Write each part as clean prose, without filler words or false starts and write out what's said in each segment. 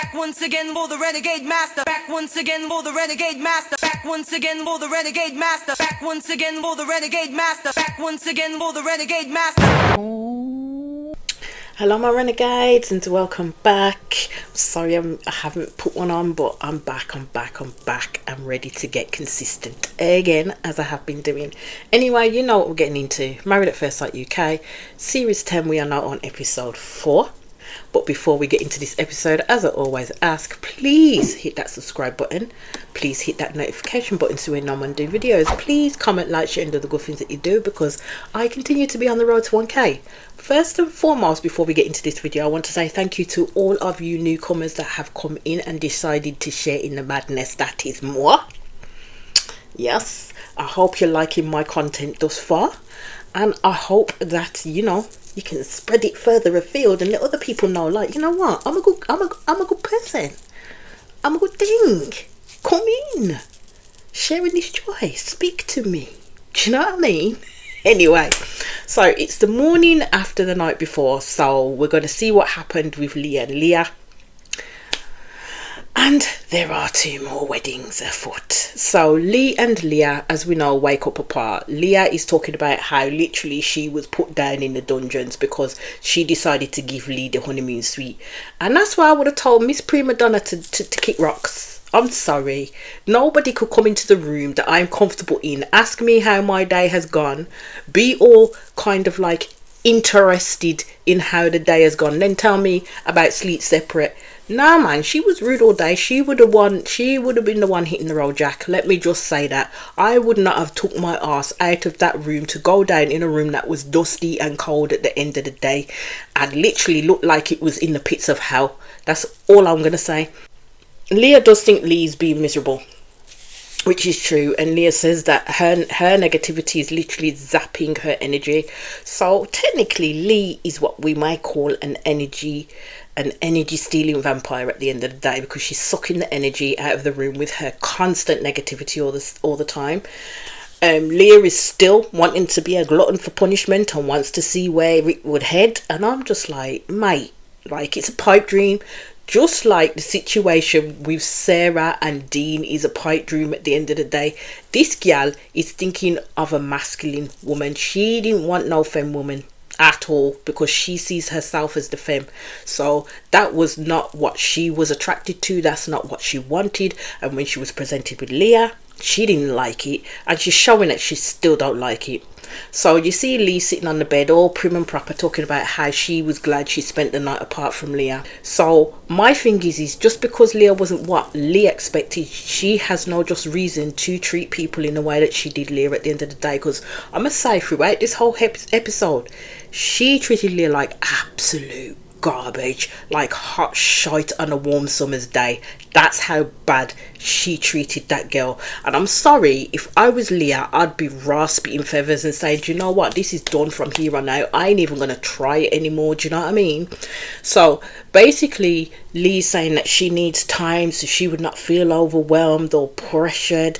Back once again for the renegade master. Back once again for the renegade master. Back once again for the renegade master. Back once again for the renegade master. Back once again for the renegade master. Hello my renegades and welcome back. Sorry I haven't put one on, but I'm back. I'm ready to get consistent again, as I have been doing. Anyway, you know what we're getting into. Married at First Sight UK series 10. We are now on episode 4. But before we get into this episode, as I always ask, please hit that subscribe button. Please hit that notification button so we know when I do videos. Please comment, like, share, and do the good things that you do, because I continue to be on the road to 1k. First and foremost, before we get into this video, I want to say thank you to all of you newcomers that have come in and decided to share in the madness that is more. Yes, I hope you're liking my content thus far, and I hope that you can spread it further afield and let other people know, like, you know what, I'm a good person. I'm a good thing. Come in, sharing this joy, speak to me. Do you know what I mean? Anyway, so it's the morning after the night before, so we're going to see what happened with Leah and Leah. And there are 2 more weddings afoot. So Lee and Leah, as we know, wake up apart. Leah is talking about how literally she was put down in the dungeons because she decided to give Lee the honeymoon suite. And that's why I would have told Miss Prima Donna to kick rocks. I'm sorry. Nobody could come into the room that I'm comfortable in, ask me how my day has gone, be all kind of like interested in how the day has gone, then tell me about sleep separate. Nah man, she was rude all day. She would have been the one hitting the road jack. Let me just say that. I would not have took my ass out of that room to go down in a room that was dusty and cold at the end of the day and literally looked like it was in the pits of hell. That's all I'm gonna say. Leah does think Lee's being miserable, which is true, and Leah says that her negativity is literally zapping her energy. So technically Lee is what we might call an energy stealing vampire at the end of the day, because she's sucking the energy out of the room with her constant negativity all the time. Leah is still wanting to be a glutton for punishment and wants to see where it would head, and I'm just like, mate, like, it's a pipe dream. Just like the situation with Sarah and Dean is a pipe dream at the end of the day. This gal is thinking of a masculine woman. She didn't want no femme woman at all, because she sees herself as the femme. So that was not what she was attracted to. That's not what she wanted. And when she was presented with Leah, she didn't like it, and she's showing that she still don't like it. So you see Lee sitting on the bed all prim and proper, talking about how she was glad she spent the night apart from Leah. So my thing is just because Leah wasn't what Lee expected, she has no just reason to treat people in the way that she did Leah at the end of the day. Because I must say, throughout this whole episode, she treated Leah like absolute garbage, like hot shite on a warm summer's day. That's how bad she treated that girl. And I'm sorry, if I was Leah, I'd be rasping feathers and say, do you know what, this is done from here on out. I ain't even gonna try it anymore. Do you know what I mean? So basically Lee's saying that she needs time so she would not feel overwhelmed or pressured.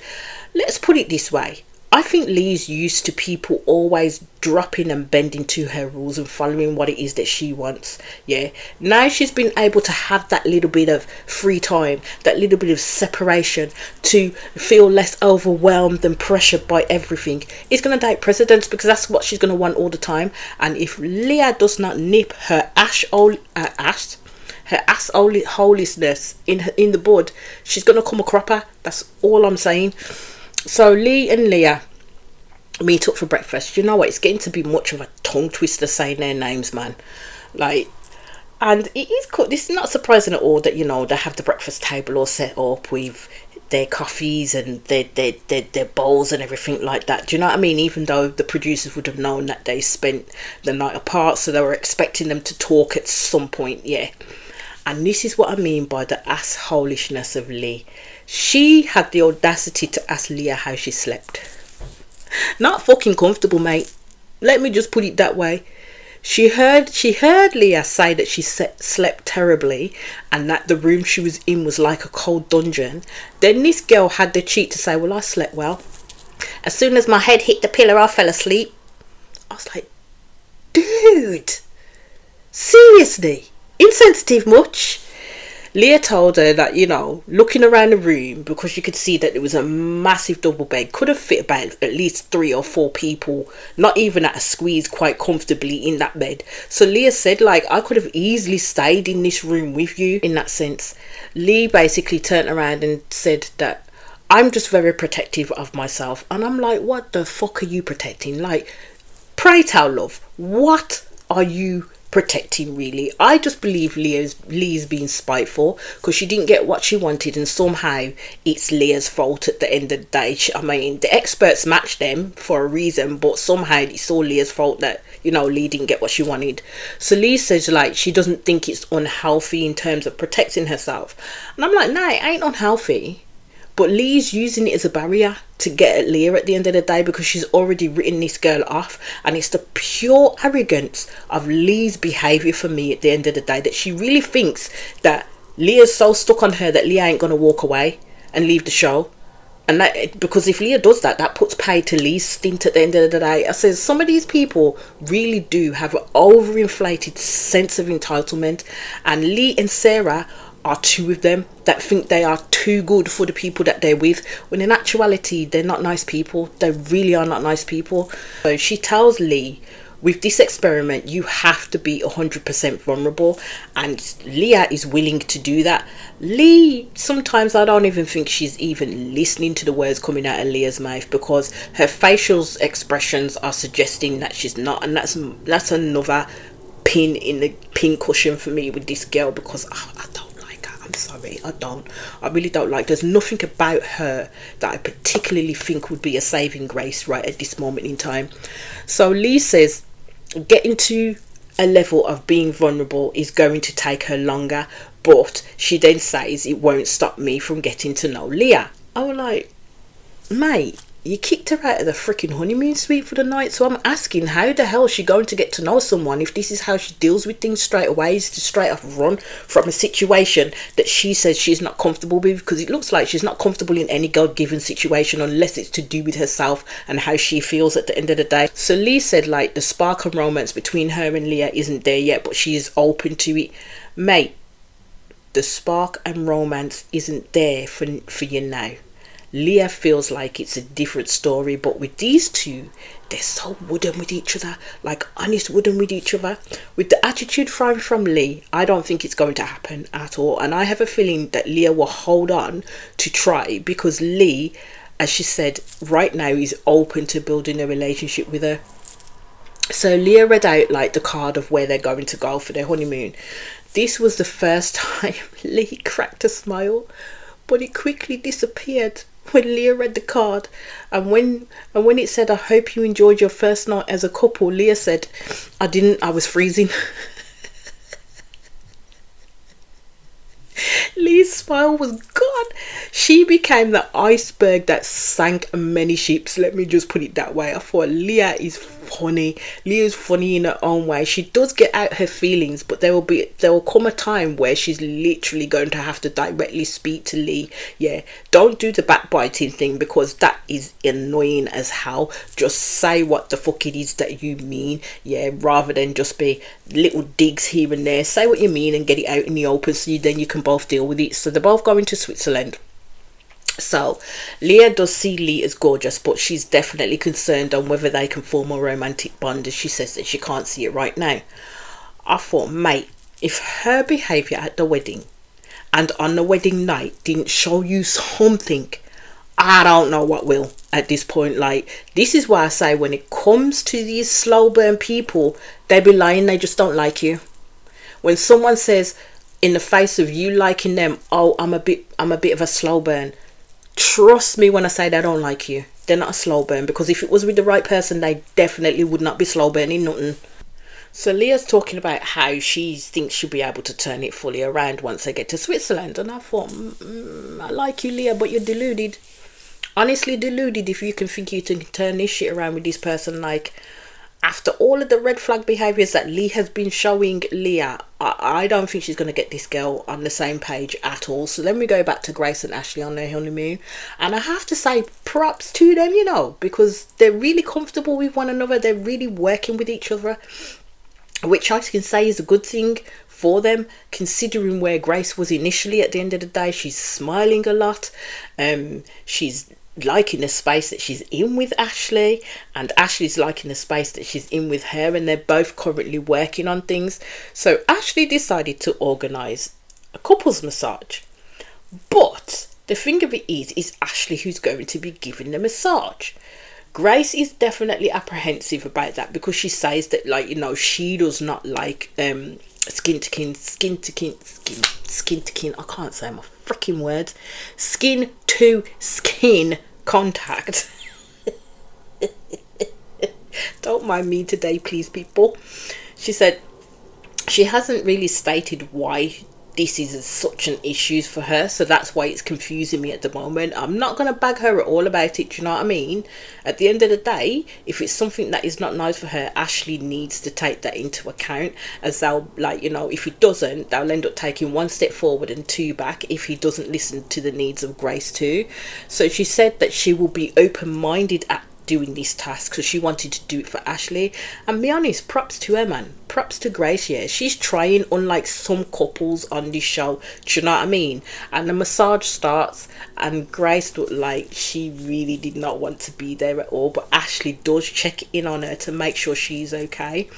Let's put it this way, I think Lee's used to people always dropping and bending to her rules and following what it is that she wants. Yeah, now she's been able to have that little bit of free time, that little bit of separation, to feel less overwhelmed and pressured by everything. It's going to take precedence, because that's what she's going to want all the time. And if Leah does not nip her holiness in the bud, she's going to come a cropper. That's all I'm saying. So Lee and Leah meet up for breakfast. You know what, it's getting to be much of a tongue twister saying their names, man. Like, and it is cool. This is not surprising at all that, you know, they have the breakfast table all set up with their coffees and their bowls and everything like that. Do you know what I mean? Even though the producers would have known that they spent the night apart, so they were expecting them to talk at some point. Yeah. And this is what I mean by the assholishness of Lee. She had the audacity to ask Leah how she slept. Not fucking comfortable, mate. Let me just put it that way. She heard Leah say that she slept terribly and that the room she was in was like a cold dungeon. Then this girl had the cheek to say, well, I slept well. As soon as my head hit the pillow, I fell asleep. I was like, dude, seriously? Insensitive much? Leah told her that, looking around the room, because you could see that it was a massive double bed, could have fit about at least 3 or 4 people, not even at a squeeze, quite comfortably in that bed. So Leah said, like, I could have easily stayed in this room with you in that sense. Lee basically turned around and said that I'm just very protective of myself. And I'm like, what the fuck are you protecting? Like, pray tell, love, what are you protecting really? I just believe Lee's being spiteful because she didn't get what she wanted, and somehow it's Leah's fault at the end of the day. I mean, the experts matched them for a reason, but somehow it's all Leah's fault that Lee didn't get what she wanted. So Lee says, like, she doesn't think it's unhealthy in terms of protecting herself, and I'm like, no, it ain't unhealthy. But Lee's using it as a barrier to get at Leah at the end of the day, because she's already written this girl off. And it's the pure arrogance of Lee's behaviour for me at the end of the day, that she really thinks that Leah's so stuck on her that Leah ain't going to walk away and leave the show. And that, because if Leah does that, that puts pay to Lee's stint at the end of the day. I says, some of these people really do have an overinflated sense of entitlement. And Lee and Sarah are two of them that think they are too good for the people that they're with, when in actuality they're not nice people. They really are not nice people. So she tells Lee, with this experiment you have to be 100% vulnerable, and Leah is willing to do that. Lee, sometimes I don't even think she's even listening to the words coming out of Leah's mouth, because her facial expressions are suggesting that she's not, and that's another pin in the pin cushion for me with this girl, because I don't, I'm sorry, I really don't like. There's nothing about her that I particularly think would be a saving grace right at this moment in time. So Lee says getting to a level of being vulnerable is going to take her longer, but she then says it won't stop me from getting to know Leah. I was like, mate, you kicked her out of the freaking honeymoon suite for the night. So I'm asking, how the hell is she going to get to know someone if this is how she deals with things straight away, is to straight off run from a situation that she says she's not comfortable with? Because it looks like she's not comfortable in any God-given situation unless it's to do with herself and how she feels at the end of the day. So Lee said, like, the spark of romance between her and Leah isn't there yet, but she is open to it. Mate, the spark and romance isn't there for you now. Leah feels like it's a different story, but with these two, they're so wooden with each other, like honest wooden with each other. With the attitude from Lee, I don't think it's going to happen at all, and I have a feeling that Leah will hold on to try, because Lee, as she said, right now is open to building a relationship with her. So Leah read out, like, the card of where they're going to go for their honeymoon. This was the first time Lee cracked a smile, but it quickly disappeared when Leah read the card. And when it said, I hope you enjoyed your first night as a couple, Leah said, I didn't, I was freezing. Lee's smile was gone. She became the iceberg that sank many ships, let me just put it that way. I thought Leah is funny. Leah's funny in her own way. She does get out her feelings, but there will come a time where she's literally going to have to directly speak to Lee. Yeah, don't do the backbiting thing, because that is annoying as hell. Just say what the fuck it is that you mean, yeah, rather than just be little digs here and there. Say what you mean and get it out in the open, so then you can both deal with it. So they're both going to Switzerland. So Leah does see Lee as gorgeous, but she's definitely concerned on whether they can form a romantic bond, as she says that she can't see it right now. I thought, mate, if her behaviour at the wedding and on the wedding night didn't show you something, I don't know what will at this point. Like, this is why I say, when it comes to these slow burn people, they be lying, they just don't like you. When someone says in the face of you liking them, oh, I'm a bit of a slow burn, trust me when I say they don't like you. They're not a slow burn, because if it was with the right person, they definitely would not be slow burning nothing. So Leah's talking about how she thinks she'll be able to turn it fully around once they get to Switzerland. And I thought, I like you, Leah, but you're deluded. Honestly deluded if you can think you can turn this shit around with this person. Like, after all of the red flag behaviours that Lee has been showing Leah, I don't think she's going to get this girl on the same page at all. So then we go back to Grace and Ashley on their honeymoon. And I have to say, props to them, because they're really comfortable with one another. They're really working with each other, which I can say is a good thing for them, considering where Grace was initially. At the end of the day, she's smiling a lot. She's liking the space that she's in with Ashley, and Ashley's liking the space that she's in with her, and they're both currently working on things. So Ashley decided to organise a couples massage. But the thing of it is Ashley who's going to be giving the massage. Grace is definitely apprehensive about that, because she says that, like, you know, she does not like skin to skin, I can't say my freaking words, skin to skin contact. Don't mind me today, please, people. She said she hasn't really stated why this is such an issue for her, so that's why it's confusing me at the moment. I'm not going to bag her at all about it, do you know what I mean? At the end of the day, if it's something that is not nice for her, Ashley needs to take that into account, as they'll, like, you know, if he doesn't, they'll end up taking one step forward and two back if he doesn't listen to the needs of Grace too. So she said that she will be open-minded at doing this task, so she wanted to do it for Ashley. And be honest, props to her, man. Props to Grace. Yeah, she's trying, unlike some couples on this show, do you know what I mean? And the massage starts and Grace looked like she really did not want to be there at all, but Ashley does check in on her to make sure she's okay.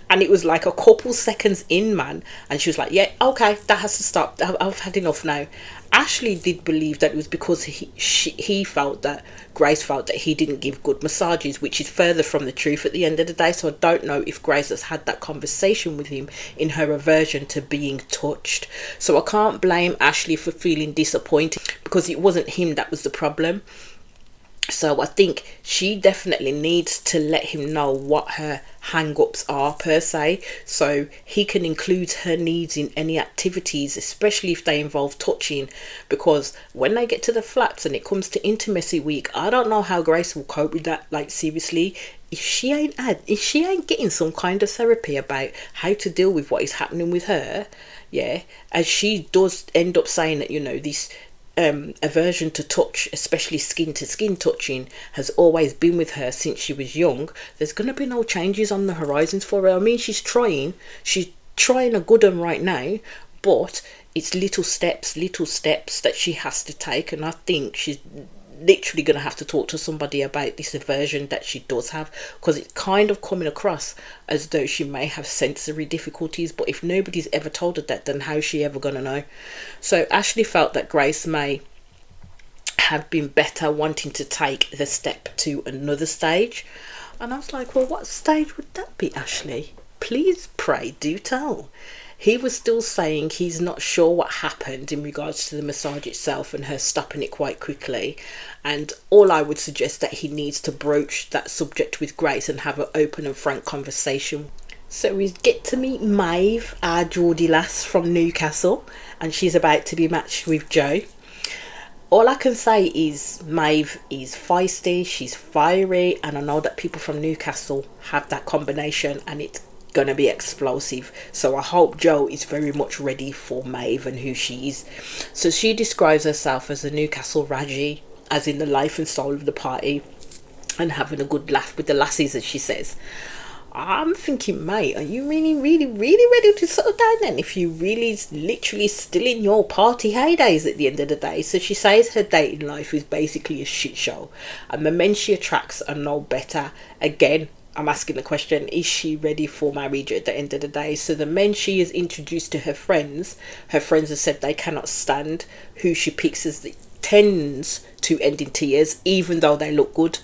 And it was like a couple seconds in, man, and she was like, yeah, okay, that has to stop, I've had enough now. Ashley did believe that it was because he felt that Grace felt that he didn't give good massages, which is further from the truth at the end of the day. So I don't know if Grace has had that conversation with him in her aversion to being touched. So I can't blame Ashley for feeling disappointed, because it wasn't him that was the problem. So I think she definitely needs to let him know what her hang-ups are, per se, so he can include her needs in any activities, especially if they involve touching, because when they get to the flats and it comes to intimacy week, I don't know how Grace will cope with that. Like, seriously, if she ain't getting some kind of therapy about how to deal with what is happening with her, yeah, as she does end up saying that, you know, this aversion to touch, especially skin to skin touching, has always been with her since she was young, there's going to be no changes on the horizons for her. I mean, she's trying a good one right now, but it's little steps that she has to take, and I think she's literally going to have to talk to somebody about this aversion that she does have, because it's kind of coming across as though she may have sensory difficulties. But if nobody's ever told her that, then how's she ever going to know? So Ashley felt that Grace may have been better wanting to take the step to another stage, and I was like, well, what stage would that be, Ashley? Please, pray, do tell. He was still saying he's not sure what happened in regards to the massage itself and her stopping it quite quickly, and all I would suggest that he needs to broach that subject with Grace and have an open and frank conversation. So we get to meet Maeve, our Geordie lass from Newcastle, and she's about to be matched with Joe. All I can say is Maeve is feisty, she's fiery, and I know that people from Newcastle have that combination, and it's gonna be explosive. So I hope Joe is very much ready for Maeve and who she is. So she describes herself as a Newcastle Raji, as in the life and soul of the party, and having a good laugh with the lassies, as she says. I'm thinking, mate, are you really ready to settle down then, if you really literally still in your party heydays at the end of the day? So she says her dating life is basically a shit show, and the men she attracts are no better. Again, I'm asking the question, is she ready for marriage at the end of the day? So the men she is introduced to her friends have said they cannot stand who she picks, as it tends to end in tears, even though they look good.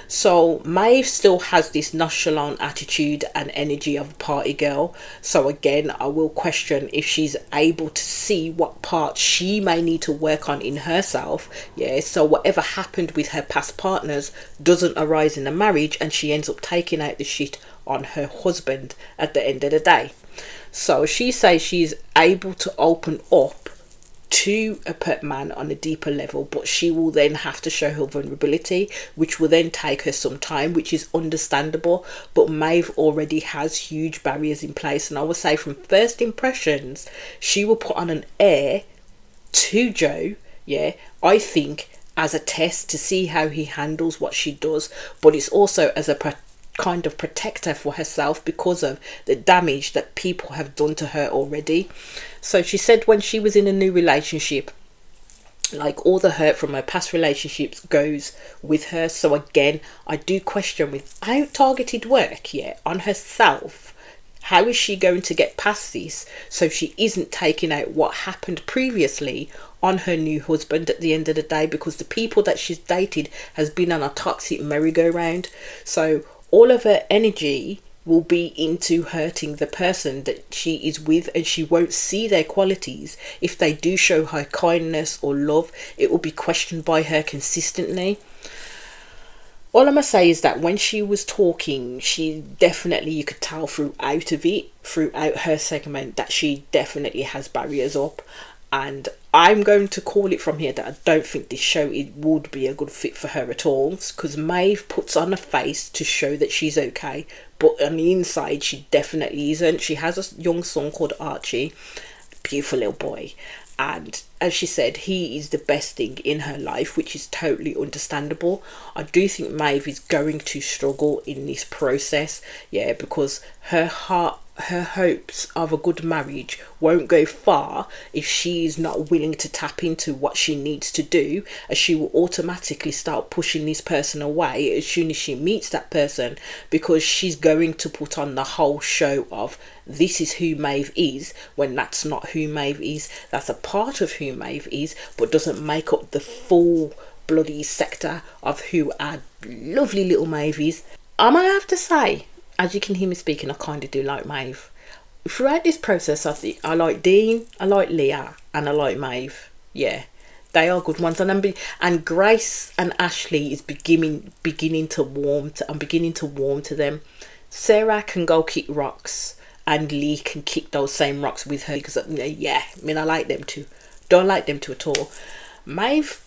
So Maeve still has this nonchalant attitude and energy of a party girl. So again, I will question if she's able to see what parts she may need to work on in herself. Yeah, so whatever happened with her past partners doesn't arise in the marriage, and she ends up taking out the shit on her husband at the end of the day. So she says she's able to open up to a pet man on a deeper level, but she will then have to show her vulnerability, which will then take her some time, which is understandable. But Maeve already has huge barriers in place, and I would say from first impressions she will put on an air to Joe, yeah, I think as a test to see how he handles what she does, but it's also as a kind of protect her for herself because of the damage that people have done to her already. So she said when she was in a new relationship, like all the hurt from her past relationships goes with her. So again, I do question, without targeted work on herself, how is she going to get past this so she isn't taking out what happened previously on her new husband at the end of the day? Because the people that she's dated has been on a toxic merry-go-round. So all of her energy will be into hurting the person that she is with, and she won't see their qualities. If they do show her kindness or love, it will be questioned by her consistently. All I'm going to say is that when she was talking, she definitely, you could tell throughout her segment, that she definitely has barriers up. And I'm going to call it from here that I don't think this show it would be a good fit for her at all, because Maeve puts on a face to show that she's okay, but on the inside she definitely isn't. She has a young son called Archie, beautiful little boy, and as she said, he is the best thing in her life, which is totally understandable. I do think Maeve is going to struggle in this process, because her hopes of a good marriage won't go far if she's not willing to tap into what she needs to do, as she will automatically start pushing this person away as soon as she meets that person, because she's going to put on the whole show of this is who Maeve is, when that's not who Maeve is. That's a part of who Maeve is, but doesn't make up the full bloody sector of who our lovely little Maeve is. I might have to say, as you can hear me speaking, I kind of do like Maeve. Throughout this process, I like Dean, I like Leah, and I like Maeve. Yeah, they are good ones. And Grace and Ashley is beginning to warm to. I'm beginning to warm to them. Sarah can go kick rocks, and Lee can kick those same rocks with her, because I like them too. Don't like them too at all. Maeve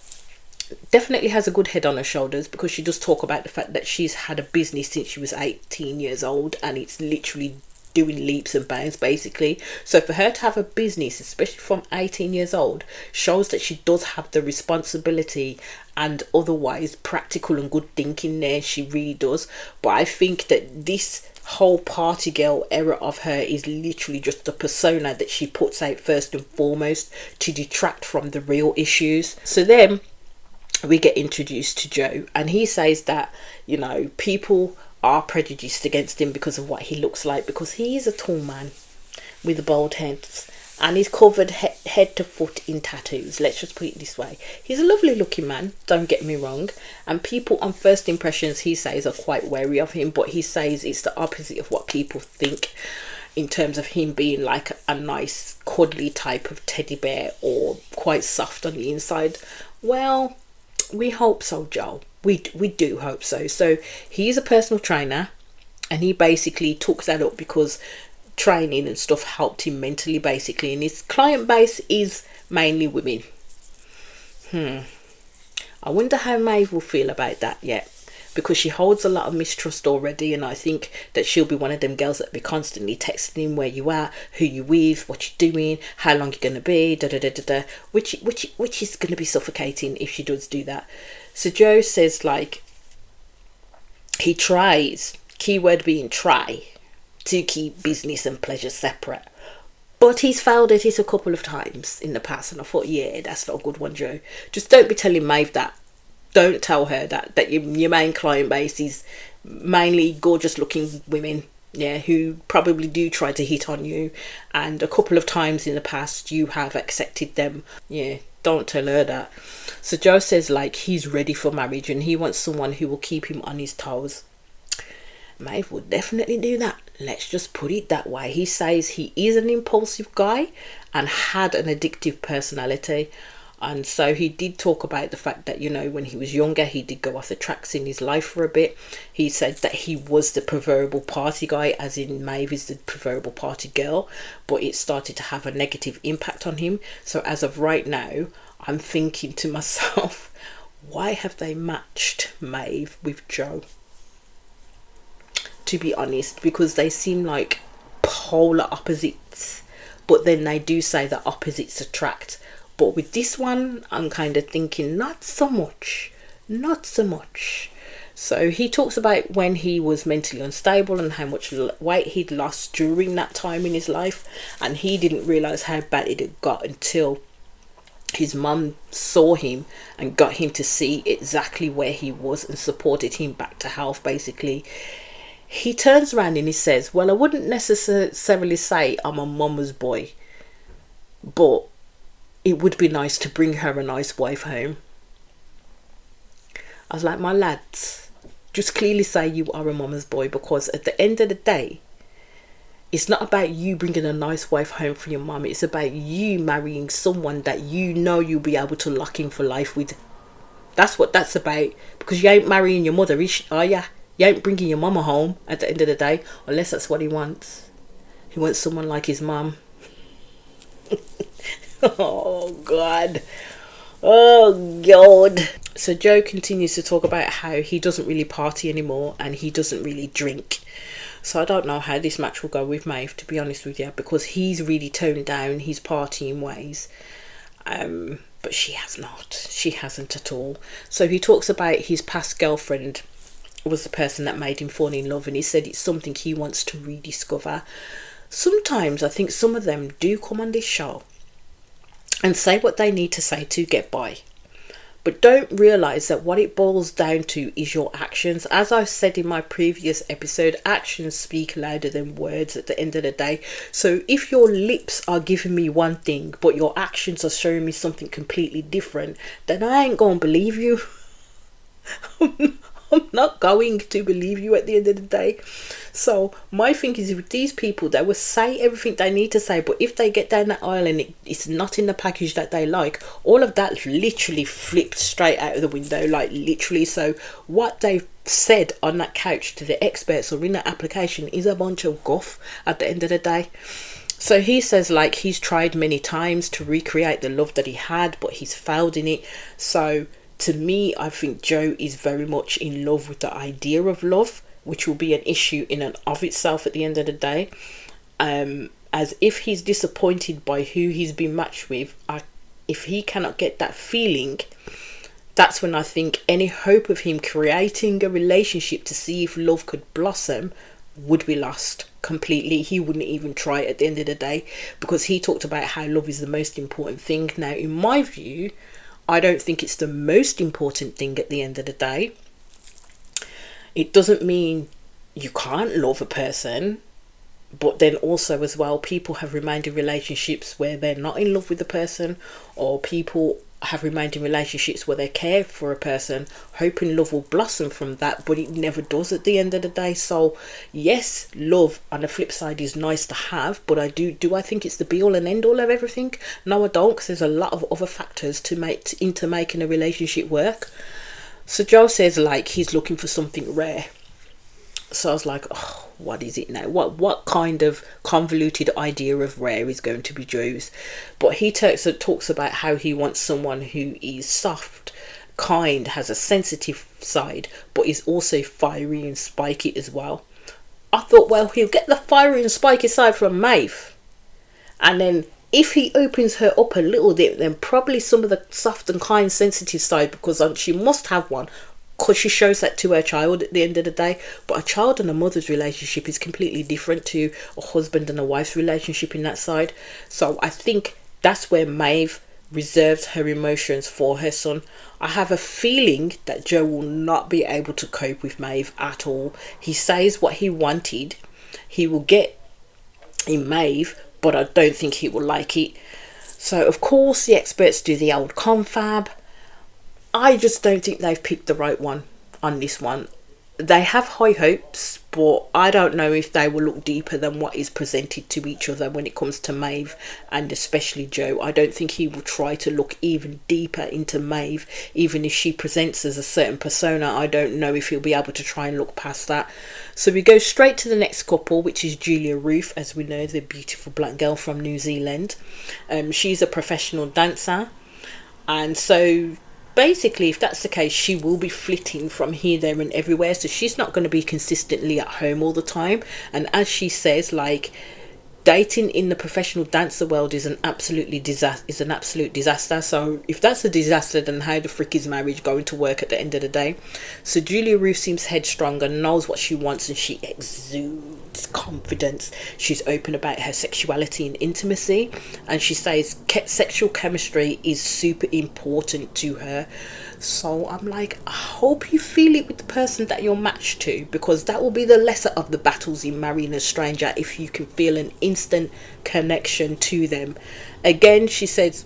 definitely has a good head on her shoulders, because she does talk about the fact that she's had a business since she was 18 years old, and it's literally doing leaps and bounds basically. So for her to have a business, especially from 18 years old, shows that she does have the responsibility and otherwise practical and good thinking there. She really does. But I think that this whole party girl era of her is literally just the persona that she puts out first and foremost to detract from the real issues. So then we get introduced to Joe, and he says that, people are prejudiced against him because of what he looks like, because he is a tall man with a bald head, and he's covered head to foot in tattoos. Let's just put it this way. He's a lovely looking man, don't get me wrong, and people on first impressions, he says, are quite wary of him, but he says it's the opposite of what people think, in terms of him being like a nice cuddly type of teddy bear, or quite soft on the inside. Well, we hope so, Joe. We do hope so. So he's a personal trainer, and he basically took that up because training and stuff helped him mentally basically, and his client base is mainly women. I wonder how Maeve will feel about that yet, because she holds a lot of mistrust already, and I think that she'll be one of them girls that be constantly texting him where you are, who you with, what you doing, how long you're gonna be, which is gonna be suffocating if she does do that. So Joe says, like, he tries, keyword being try, to keep business and pleasure separate, but he's failed at it a couple of times in the past, and I thought, that's not a good one, Joe. Just don't be telling Maeve that. Don't tell her that your main client base is mainly gorgeous looking women, who probably do try to hit on you, and a couple of times in the past you have accepted them. Don't tell her that. So Joe says, like, he's ready for marriage, and he wants someone who will keep him on his toes. Maeve would definitely do that. Let's just put it that way. He says he is an impulsive guy and had an addictive personality. And so he did talk about the fact that, when he was younger, he did go off the tracks in his life for a bit. He said that he was the proverbial party guy, as in Maeve is the proverbial party girl, but it started to have a negative impact on him. So as of right now, I'm thinking to myself, why have they matched Maeve with Joe? To be honest, because they seem like polar opposites, but then they do say that opposites attract. But with this one, I'm kind of thinking not so much. So he talks about when he was mentally unstable and how much weight he'd lost during that time in his life, and he didn't realize how bad it had got until his mum saw him and got him to see exactly where he was and supported him back to health. Basically, he turns around and he says, well, I wouldn't necessarily say I'm a mama's boy, but it would be nice to bring her a nice wife home. I was like, my lads, just clearly say you are a mama's boy, because at the end of the day, it's not about you bringing a nice wife home for your mum. It's about you marrying someone that you know you'll be able to lock in for life with. That's what that's about. Because you ain't marrying your mother, are ya? You ain't bringing your mama home at the end of the day, unless that's what he wants. He wants someone like his mum. Oh, God. Oh, God. So Joe continues to talk about how he doesn't really party anymore and he doesn't really drink. So I don't know how this match will go with Maeve, to be honest with you, because he's really toned down his partying ways. But she has not. She hasn't at all. So he talks about his past girlfriend was the person that made him fall in love, and he said it's something he wants to rediscover. Sometimes I think some of them do come on this show and say what they need to say to get by, but don't realise that what it boils down to is your actions. As I've said in my previous episode, actions speak louder than words at the end of the day. So if your lips are giving me one thing but your actions are showing me something completely different, then I ain't gonna believe you. I'm not going to believe you at the end of the day. So my thing is, with these people, they will say everything they need to say, but if they get down that aisle and it's not in the package that they like, all of that literally flipped straight out of the window, like literally. So what they've said on that couch to the experts or in that application is a bunch of guff at the end of the day. So he says, like, he's tried many times to recreate the love that he had, but he's failed in it. So to me, I think Joe is very much in love with the idea of love, which will be an issue in and of itself at the end of the day. As if he's disappointed by who he's been matched with, if he cannot get that feeling, that's when I think any hope of him creating a relationship to see if love could blossom would be lost completely. He wouldn't even try it at the end of the day, because he talked about how love is the most important thing. Now, in my view, I don't think it's the most important thing at the end of the day. It doesn't mean you can't love a person, but then also as well, people have remained in relationships where they're not in love with the person, or people have remained in relationships where they care for a person, hoping love will blossom from that, but it never does at the end of the day. So yes, love on the flip side is nice to have, but I think it's the be all and end all of everything? No, I don't, because there's a lot of other factors into making a relationship work. So Joe says, like, he's looking for something rare. So I was like, oh, what is it now? What kind of convoluted idea of rare is going to be Joe's? But he talks about how he wants someone who is soft, kind, has a sensitive side, but is also fiery and spiky as well. I thought, well, he'll get the fiery and spiky side from Maeve, and then if he opens her up a little bit, then probably some of the soft and kind, sensitive side, because she must have one, because she shows that to her child at the end of the day. But a child and a mother's relationship is completely different to a husband and a wife's relationship in that side. So I think that's where Maeve reserves her emotions for her son. I have a feeling that Joe will not be able to cope with Maeve at all. He says what he wanted, he will get in Maeve, but I don't think he will like it. So of course the experts do the old confab. I just don't think they've picked the right one on this one. They have high hopes, but I don't know if they will look deeper than what is presented to each other when it comes to Maeve, and especially Joe. I don't think he will try to look even deeper into Maeve, even if she presents as a certain persona. I don't know if he'll be able to try and look past that. So we go straight to the next couple, which is Julia Ruth, as we know, the beautiful black girl from New Zealand. She's a professional dancer, and so basically, if that's the case, she will be flitting from here, there and everywhere. So she's not going to be consistently at home all the time. And as she says, like, dating in the professional dancer world is an absolute disaster. So if that's a disaster, then how the frick is marriage going to work at the end of the day? So Julia Ruth seems headstrong and knows what she wants, and she exudes confidence. She's open about her sexuality and intimacy, and she says sexual chemistry is super important to her. So I'm like, I hope you feel it with the person that you're matched to, because that will be the lesser of the battles in marrying a stranger, if you can feel an instant connection to them. Again, she says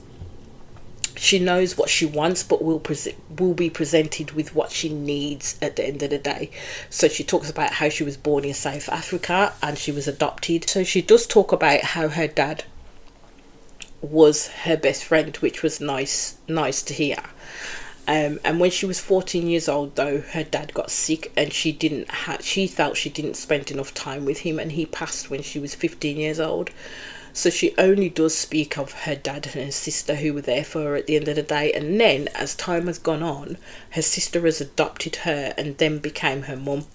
she knows what she wants, but will be presented with what she needs at the end of the day. So she talks about how she was born in South Africa and she was adopted. So she does talk about how her dad was her best friend, which was nice to hear. And when she was 14 years old, though, her dad got sick, and she felt she didn't spend enough time with him, and he passed when she was 15 years old. So she only does speak of her dad and her sister who were there for her at the end of the day. And then, as time has gone on, her sister has adopted her and then became her mum.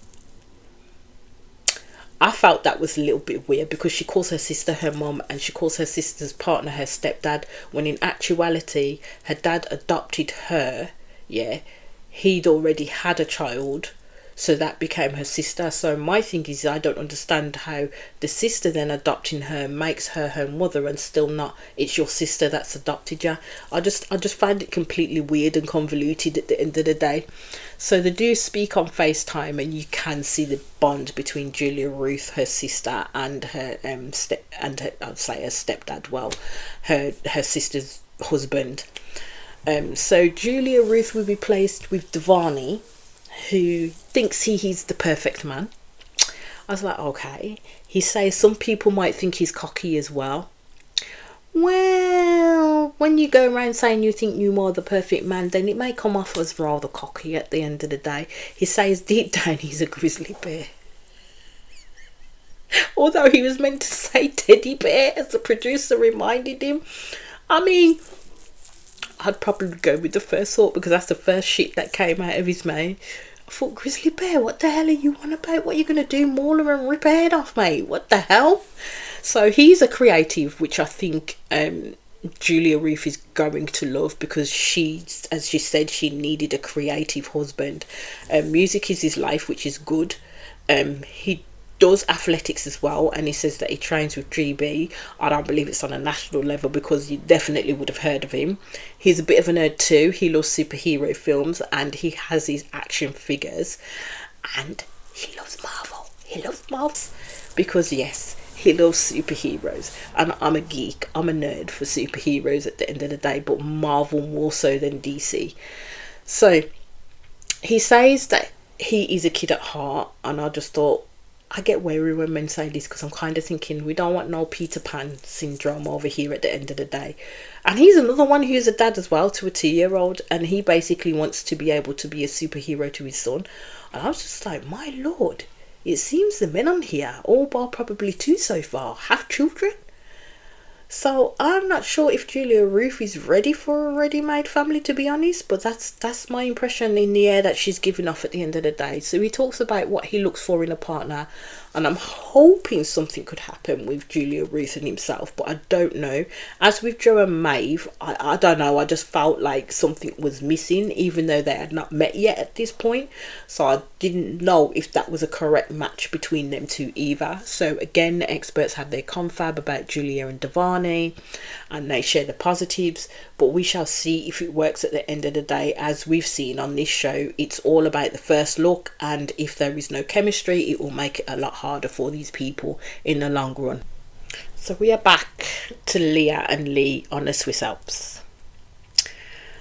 I felt that was a little bit weird, because she calls her sister her mum and she calls her sister's partner her stepdad, when in actuality her dad adopted her. Yeah, he'd already had a child, so that became her sister. So my thing is, I don't understand how the sister then adopting her makes her her mother, and still not, it's your sister that's adopted you. I just find it completely weird and convoluted at the end of the day. So they do speak on FaceTime, and you can see the bond between Julia Ruth, her sister, and her I'd say her stepdad. Well, her sister's husband. So Julia Ruth will be placed with Devani, who thinks he's the perfect man. I was like, okay. He says some people might think he's cocky as well. Well, when you go around saying you think you are the perfect man, then it may come off as rather cocky at the end of the day. He says deep down he's a grizzly bear. Although he was meant to say teddy bear, as the producer reminded him. I mean, I'd probably go with the first thought, because that's the first shit that came out of his mouth. I thought, grizzly bear, what the hell are you on about? What are you going to do, maul her and rip her head off, mate? What the hell? So he's a creative, which I think Julia Ruth is going to love, because she, as she said, she needed a creative husband. Music is his life, which is good. He does athletics as well, and he says that he trains with GB. I don't believe it's on a national level, because you definitely would have heard of him. He's a bit of a nerd too. He loves superhero films, and he has his action figures, and he loves Marvel. Because yes, he loves superheroes, and I'm a geek, I'm a nerd for superheroes at the end of the day, but Marvel more so than DC. So he says that he is a kid at heart, and I just thought, I get wary when men say this, because I'm kind of thinking, we don't want no Peter Pan syndrome over here at the end of the day. And he's another one who's a dad as well to a 2-year-old, and he basically wants to be able to be a superhero to his son. And I was just like, my lord, it seems the men on here, all bar probably 2 so far, have children. So I'm not sure if Julia Ruth is ready for a ready-made family, to be honest, but that's my impression in the air that she's giving off at the end of the day. So he talks about what he looks for in a partner, and I'm hoping something could happen with Julia Ruth and himself, but I don't know. As with Joe and Maeve, I don't know, I just felt like something was missing, even though they had not met yet at this point. So I didn't know if that was a correct match between them two either. So again, the experts had their confab about Julia and Devani, and they share the positives, but we shall see if it works at the end of the day. As we've seen on this show, it's all about the first look, and if there is no chemistry, it will make it a lot harder for these people in the long run. So we are back to Leah and Lee on the Swiss Alps.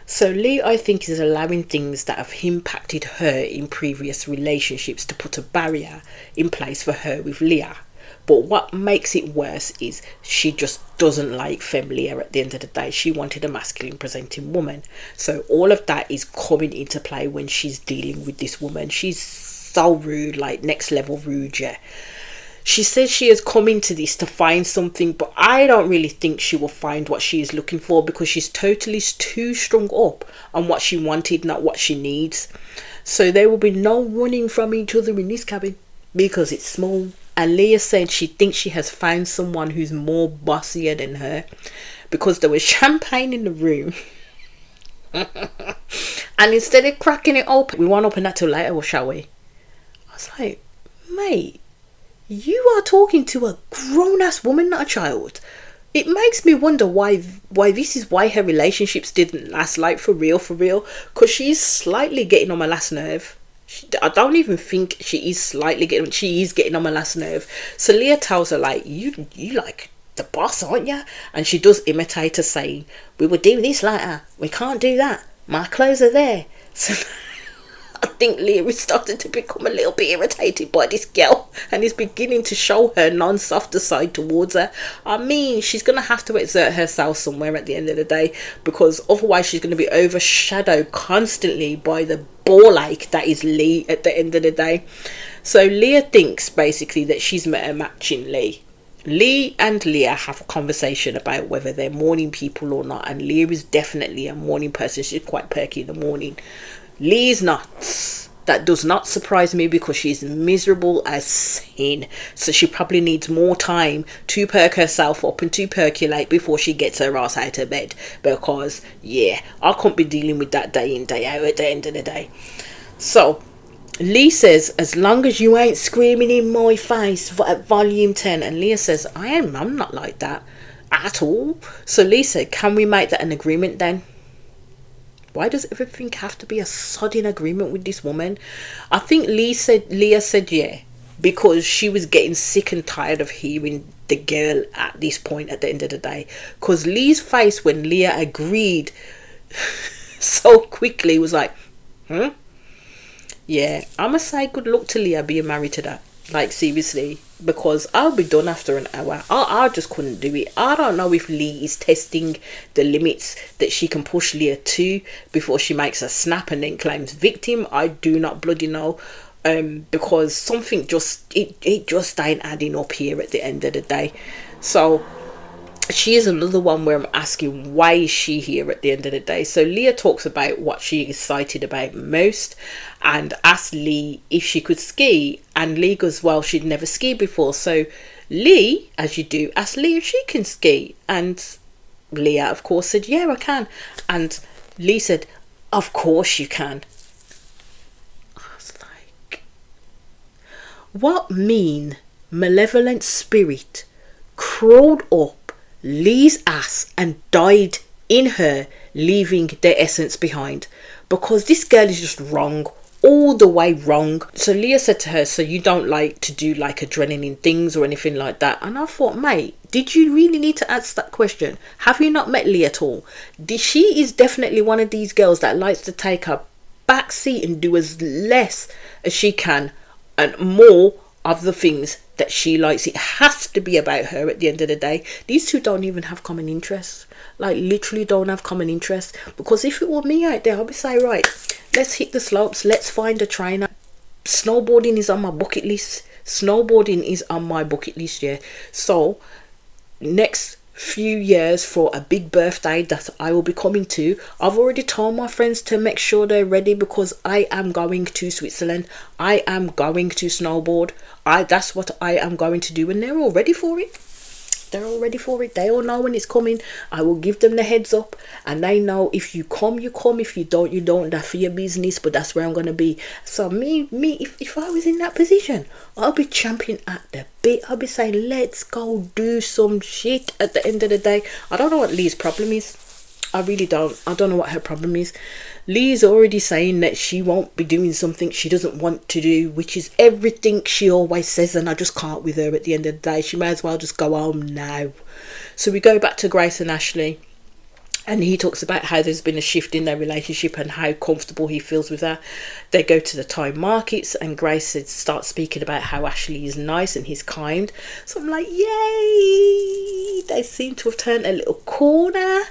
So Lee, I think, is allowing things that have impacted her in previous relationships to put a barrier in place for her with Leah. But what makes it worse is she just doesn't like Femme Leah at the end of the day. She wanted a masculine presenting woman. So all of that is coming into play when she's dealing with this woman. She's so rude, like next level rude, yeah. She says she has come into this to find something, but I don't really think she will find what she is looking for, because she's totally too strung up on what she wanted, not what she needs. So there will be no running from each other in this cabin, because it's small And Leah said she thinks she has found someone who's more bossier than her, because there was champagne in the room. And instead of cracking it open, we won't open that till later, shall we? I was like, mate, you are talking to a grown-ass woman, not a child. It makes me wonder why this is why her relationships didn't last, like for real, because she's slightly getting on my last nerve. I don't even think she is getting on my last nerve. So Leah tells her, like, you like the boss, aren't you? And she does imitate her, saying, we would do this later, we can't do that, my clothes are there. So I think Leah is starting to become a little bit irritated by this girl and is beginning to show her non-softer side towards her. I mean, she's going to have to exert herself somewhere at the end of the day, because otherwise she's going to be overshadowed constantly by the ball ache that is Lee at the end of the day. So Leah thinks basically that she's met a match in Lee. Lee and Leah have a conversation about whether they're morning people or not, and Leah is definitely a morning person. She's quite perky in the morning. Lee's nuts. That does not surprise me, because she's miserable as sin. So she probably needs more time to perk herself up and to percolate before she gets her ass out of bed. Because, yeah, I can't be dealing with that day in, day out at the end of the day. So Lee says, as long as you ain't screaming in my face at volume 10. And Leah says, I'm not like that at all. So Lee said, can we make that an agreement then? Why does everything have to be a sudden agreement with this woman? I think Leah said yeah, because she was getting sick and tired of hearing the girl at this point at the end of the day. Because Lee's face when Leah agreed so quickly was like, yeah, I'ma say good luck to Leah being married to that. Like, seriously, because I'll be done after an hour. I just couldn't do it. I don't know if Lee is testing the limits that she can push Leah to before she makes a snap and then claims victim. I do not bloody know. Because something it just ain't adding up here at the end of the day. So she is another one where I'm asking, why is she here at the end of the day? So Leah talks about what she is excited about most and asks Lee if she could ski, and Lee goes, well, she'd never skied before. So Lee, as you do, asked Lee if she can ski, and Leah of course said, yeah, I can. And Lee said, of course you can. I was like, what mean malevolent spirit crawled up Lee's ass and died in her, leaving their essence behind? Because this girl is just wrong, all the way wrong. So Leah said to her, so you don't like to do like adrenaline things or anything like that? And I thought, mate, did you really need to ask that question? Have you not met Leah at all? She is definitely one of these girls that likes to take her back seat and do as less as she can and more of the things that she likes. It has to be about her at the end of the day. These two don't even have common interests. Like, literally don't have common interests. Because if it were me out there, I'd be saying, right, let's hit the slopes, let's find a trainer. Snowboarding is on my bucket list. Yeah. So next few years, for a big birthday that I will be coming to, I've already told my friends to make sure they're ready, because I am going to Switzerland. I am going to snowboard. That's what I am going to do, and they're all ready for it. They all know when it's coming. I will give them the heads up, and they know if you come, you come. If you don't, you don't. That's for your business, but that's where I'm going to be. So if I was in that position, I'll be champing at the bit. I'll be saying, let's go do some shit at the end of the day. I don't know what Lee's problem is. I really don't. I don't know what her problem is. Lee's already saying that she won't be doing something she doesn't want to do, which is everything she always says, and I just can't with her at the end of the day. She may as well just go home now. So we go back to Grace and Ashley, and he talks about how there's been a shift in their relationship and how comfortable he feels with her. They go to the Thai markets, and Grace starts speaking about how Ashley is nice and he's kind. So I'm like, yay! They seem to have turned a little corner.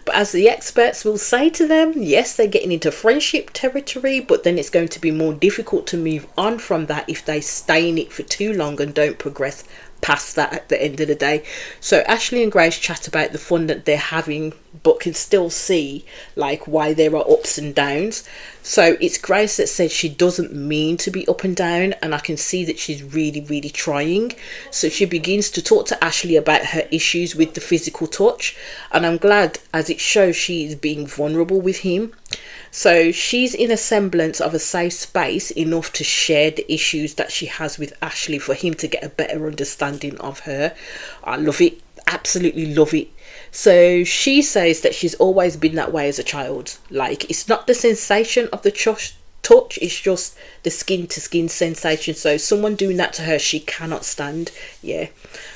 But as the experts will say to them, yes, they're getting into friendship territory, but then it's going to be more difficult to move on from that if they stay in it for too long and don't progress past that at the end of the day. So Ashley and Grace chat about the fun that they're having, but can still see like why there are ups and downs. So it's Grace that says she doesn't mean to be up and down, and I can see that she's really trying. So she begins to talk to Ashley about her issues with the physical touch, and I'm glad, as it shows she is being vulnerable with him. So she's in a semblance of a safe space enough to share the issues that she has with Ashley for him to get a better understanding of her. I love it, absolutely love it. So she says that she's always been that way as a child. Like, it's not the sensation of the touch, it's just the skin to skin sensation. So someone doing that to her, she cannot stand. Yeah.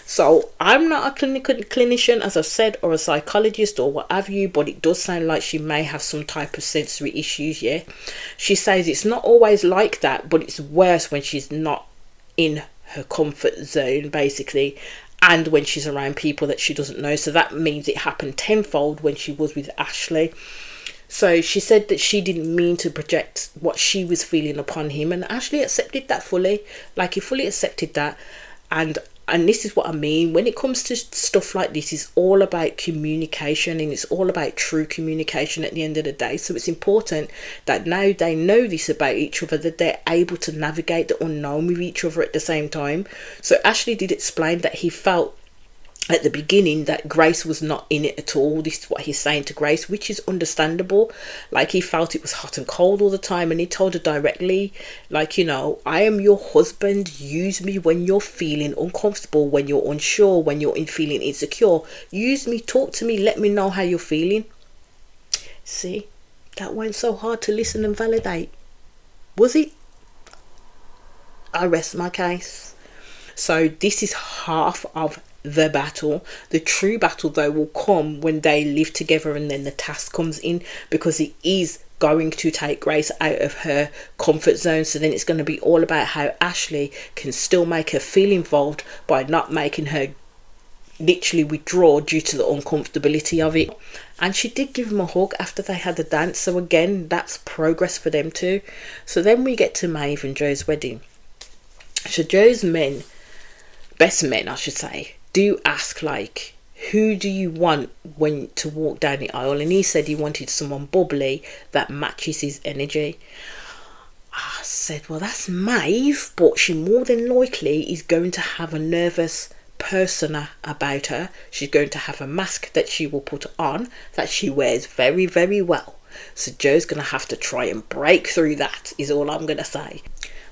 So I'm not a clinician, as I've said, or a psychologist or what have you, but it does sound like she may have some type of sensory issues. Yeah. She says it's not always like that, but it's worse when she's not in her comfort zone, basically, and when she's around people that she doesn't know. So that means it happened tenfold when she was with Ashley. So she said that she didn't mean to project what she was feeling upon him, and Ashley accepted that fully. Like, he fully accepted that. And this is what I mean when it comes to stuff like this. It's all about communication, and it's all about true communication at the end of the day. So it's important that now they know this about each other, that they're able to navigate the unknown with each other at the same time. So Ashley did explain that he felt at the beginning that Grace was not in it at all. This is what he's saying to Grace, which is understandable. Like, he felt it was hot and cold all the time, and he told her directly, like, you know, I am your husband. Use me when you're feeling uncomfortable, when you're unsure, when you're feeling insecure. Use me, talk to me, let me know how you're feeling. See, that went so hard to listen and validate. Was it? I rest my case. So this is half of the battle. The true battle, though, will come when they live together, and then the task comes in, because it is going to take Grace out of her comfort zone. So then it's going to be all about how Ashley can still make her feel involved by not making her literally withdraw due to the uncomfortability of it. And she did give him a hug after they had a dance, so again, that's progress for them too. So then we get to Maeve and Joe's wedding. So Joe's best men I should say, do ask, like, who do you want when to walk down the aisle? And he said he wanted someone bubbly that matches his energy. I said, well, that's Maeve, but she more than likely is going to have a nervous persona about her. She's going to have a mask that she will put on that she wears very well. So Joe's going to have to try and break through that, is all I'm going to say.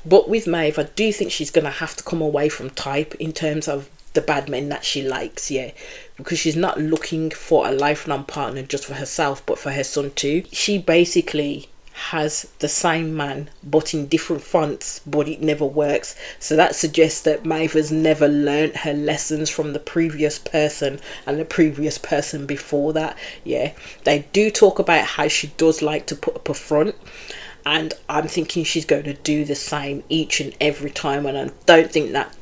But with Maeve, I do think she's going to have to come away from type in terms of the bad men that she likes, yeah, because she's not looking for a lifelong partner just for herself, but for her son too. She basically has the same man but in different fonts, but it never works. So that suggests that Maeve has never learnt her lessons from the previous person and the previous person before that. Yeah, they do talk about how she does like to put up a front, and I'm thinking she's going to do the same each and every time, and I don't think that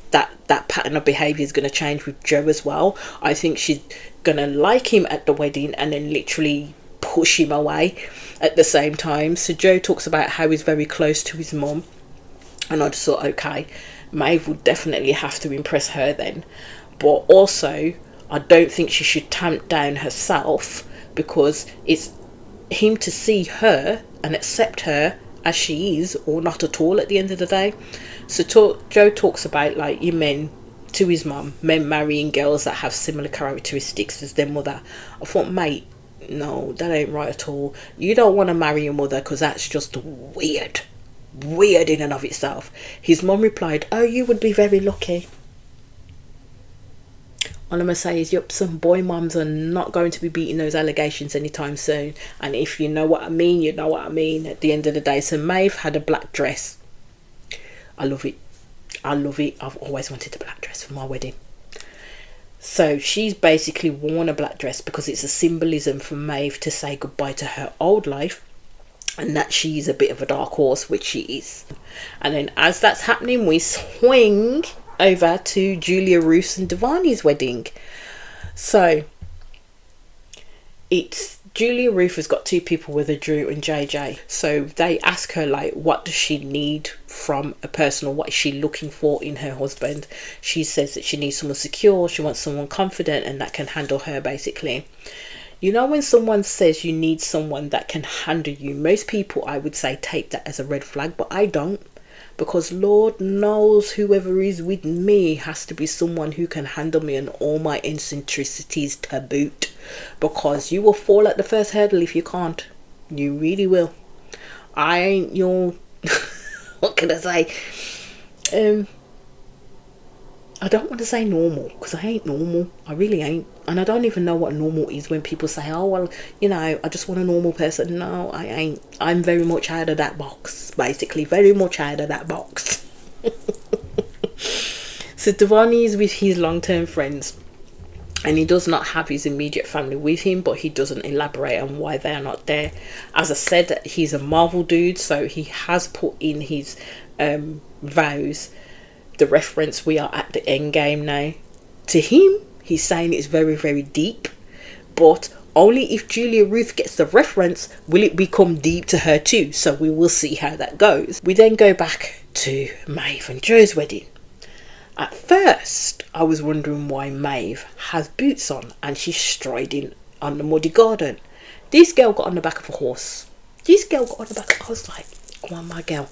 pattern of behaviour is going to change with Joe as well. I think she's going to like him at the wedding and then literally push him away at the same time. So Joe talks about how he's very close to his mum, and I just thought, okay, Maeve would definitely have to impress her then. But also, I don't think she should tamp down herself, because it's him to see her and accept her as she is, or not at all at the end of the day. So Joe talks about, like, your men to his mum, men marrying girls that have similar characteristics as their mother. I thought, mate, no, that ain't right at all. You don't want to marry your mother, because that's just weird in and of itself. His mum replied, oh, you would be very lucky. All I'm going to say is, yep, some boy mums are not going to be beating those allegations anytime soon. And if you know what I mean, you know what I mean at the end of the day. So Maeve had a black dress. I love it. I've always wanted a black dress for my wedding. So she's basically worn a black dress because it's a symbolism for Maeve to say goodbye to her old life, and that she's a bit of a dark horse, which she is. And then as that's happening, we swing over to Julia Roos and Devani's wedding. So it's Julia Ruth has got two people with her, Drew and JJ. So they ask her, like, what does she need from a person, or what is she looking for in her husband? She says that she needs someone secure, she wants someone confident and that can handle her, basically. You know, when someone says you need someone that can handle you, most people, I would say, take that as a red flag, but I don't. Because Lord knows whoever is with me has to be someone who can handle me and all my eccentricities to boot. Because you will fall at the first hurdle if you can't. You really will. I ain't your... what can I say? I don't want to say normal, because I ain't normal. I really ain't. And I don't even know what normal is when people say, oh, well, you know, I just want a normal person. No, I ain't. I'm very much out of that box, basically. Very much out of that box. So Devani is with his long-term friends. And he does not have his immediate family with him, but he doesn't elaborate on why they are not there. As I said, he's a Marvel dude, so he has put in his vows the reference, we are at the end game now. To him, he's saying it's very, very deep, but only if Julia Ruth gets the reference will it become deep to her too. So we will see how that goes. We then go back to Maeve and Joe's wedding. At first, I was wondering why Maeve has boots on and she's striding on the muddy garden. This girl got on the back of a horse. I was like, come on, my girl.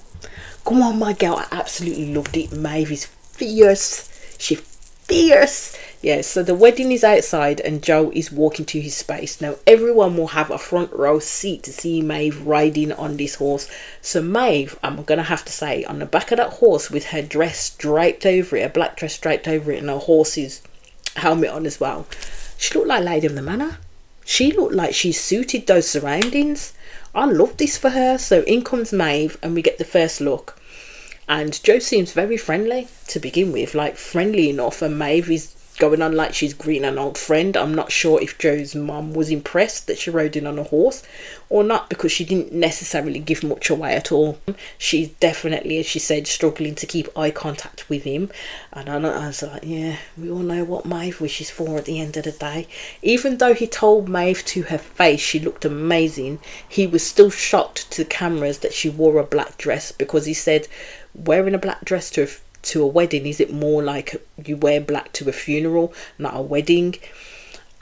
Come on, my girl. I absolutely loved it. Maeve is fierce. She's fierce. Yeah, so the wedding is outside and Joe is walking to his space. Now, everyone will have a front row seat to see Maeve riding on this horse. So Maeve, I'm going to have to say, on the back of that horse with her dress draped over it, a black dress draped over it, and her horse's helmet on as well. She looked like Lady of the Manor. She looked like she suited those surroundings. I love this for her. So in comes Maeve and we get the first look. And Joe seems very friendly to begin with, like friendly enough, and Maeve is going on like she's greeting an old friend. I'm not sure if Joe's mum was impressed that she rode in on a horse or not, because she didn't necessarily give much away at all. She's definitely, as she said, struggling to keep eye contact with him. And I was like, yeah, we all know what Maeve wishes for at the end of the day. Even though he told Maeve to her face she looked amazing, he was still shocked to the cameras that she wore a black dress, because he said wearing a black dress to a wedding, is it more like you wear black to a funeral, not a wedding?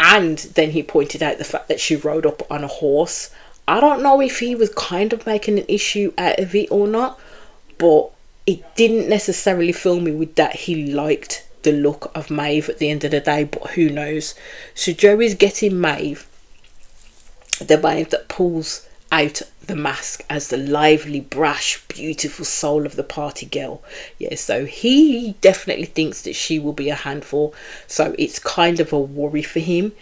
And then he pointed out the fact that she rode up on a horse. I don't know if he was kind of making an issue out of it or not, but it didn't necessarily fill me with that he liked the look of Maeve at the end of the day, but who knows. So Joe is getting Maeve, the Maeve that pulls out the mask as the lively, brash, beautiful soul of the party girl. Yeah, so he definitely thinks that she will be a handful, so it's kind of a worry for him.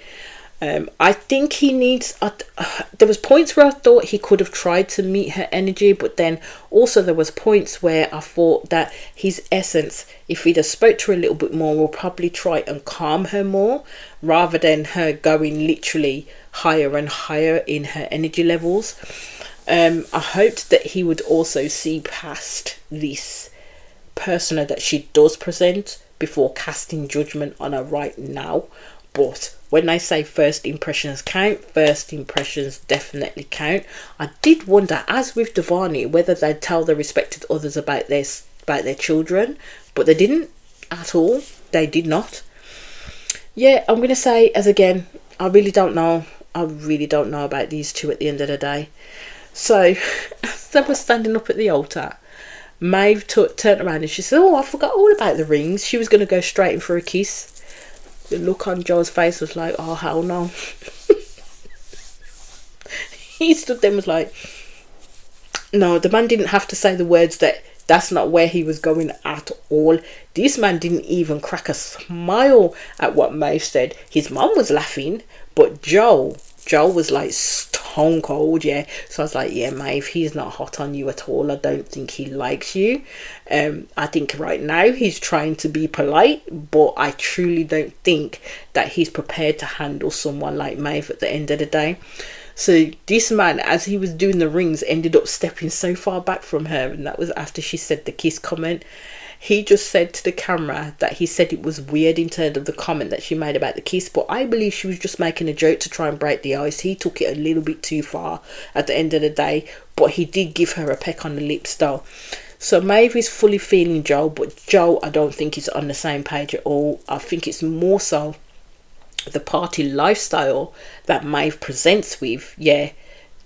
I think he needs there was points where I thought he could have tried to meet her energy, but then also there was points where I thought that his essence, if he'd have spoke to her a little bit more, will probably try and calm her more, rather than her going literally higher and higher in her energy levels. I hoped that he would also see past this persona that she does present before casting judgment on her right now. But when I say first impressions count, first impressions definitely count. I did wonder, as with Devani, whether they'd tell the respected others about their children, but they didn't at all. They did not. Yeah, I'm going to say, as again, I really don't know. I really don't know about these two at the end of the day. So, as they were standing up at the altar, Maeve turned around and she said, oh, I forgot all about the rings. She was going to go straight in for a kiss. The look on Joe's face was like, oh, hell no. He stood there and was like, no, the man didn't have to say the words that's not where he was going at all. This man didn't even crack a smile at what Maeve said. His mum was laughing, but Joe was like stone cold, yeah. So I was like, yeah, Maeve, he's not hot on you at all. I don't think he likes you. I think right now he's trying to be polite, but I truly don't think that he's prepared to handle someone like Maeve at the end of the day. So this man, as he was doing the rings, ended up stepping so far back from her, and that was after she said the kiss comment. he just said to the camera that he said it was weird in terms of the comment that she made about the kiss, but I believe she was just making a joke to try and break the ice. He took it a little bit too far at the end of the day, but he did give her a peck on the lips though. So Maeve is fully feeling Joe, but Joe I don't think is on the same page at all. I think it's more so the party lifestyle that Maeve presents with,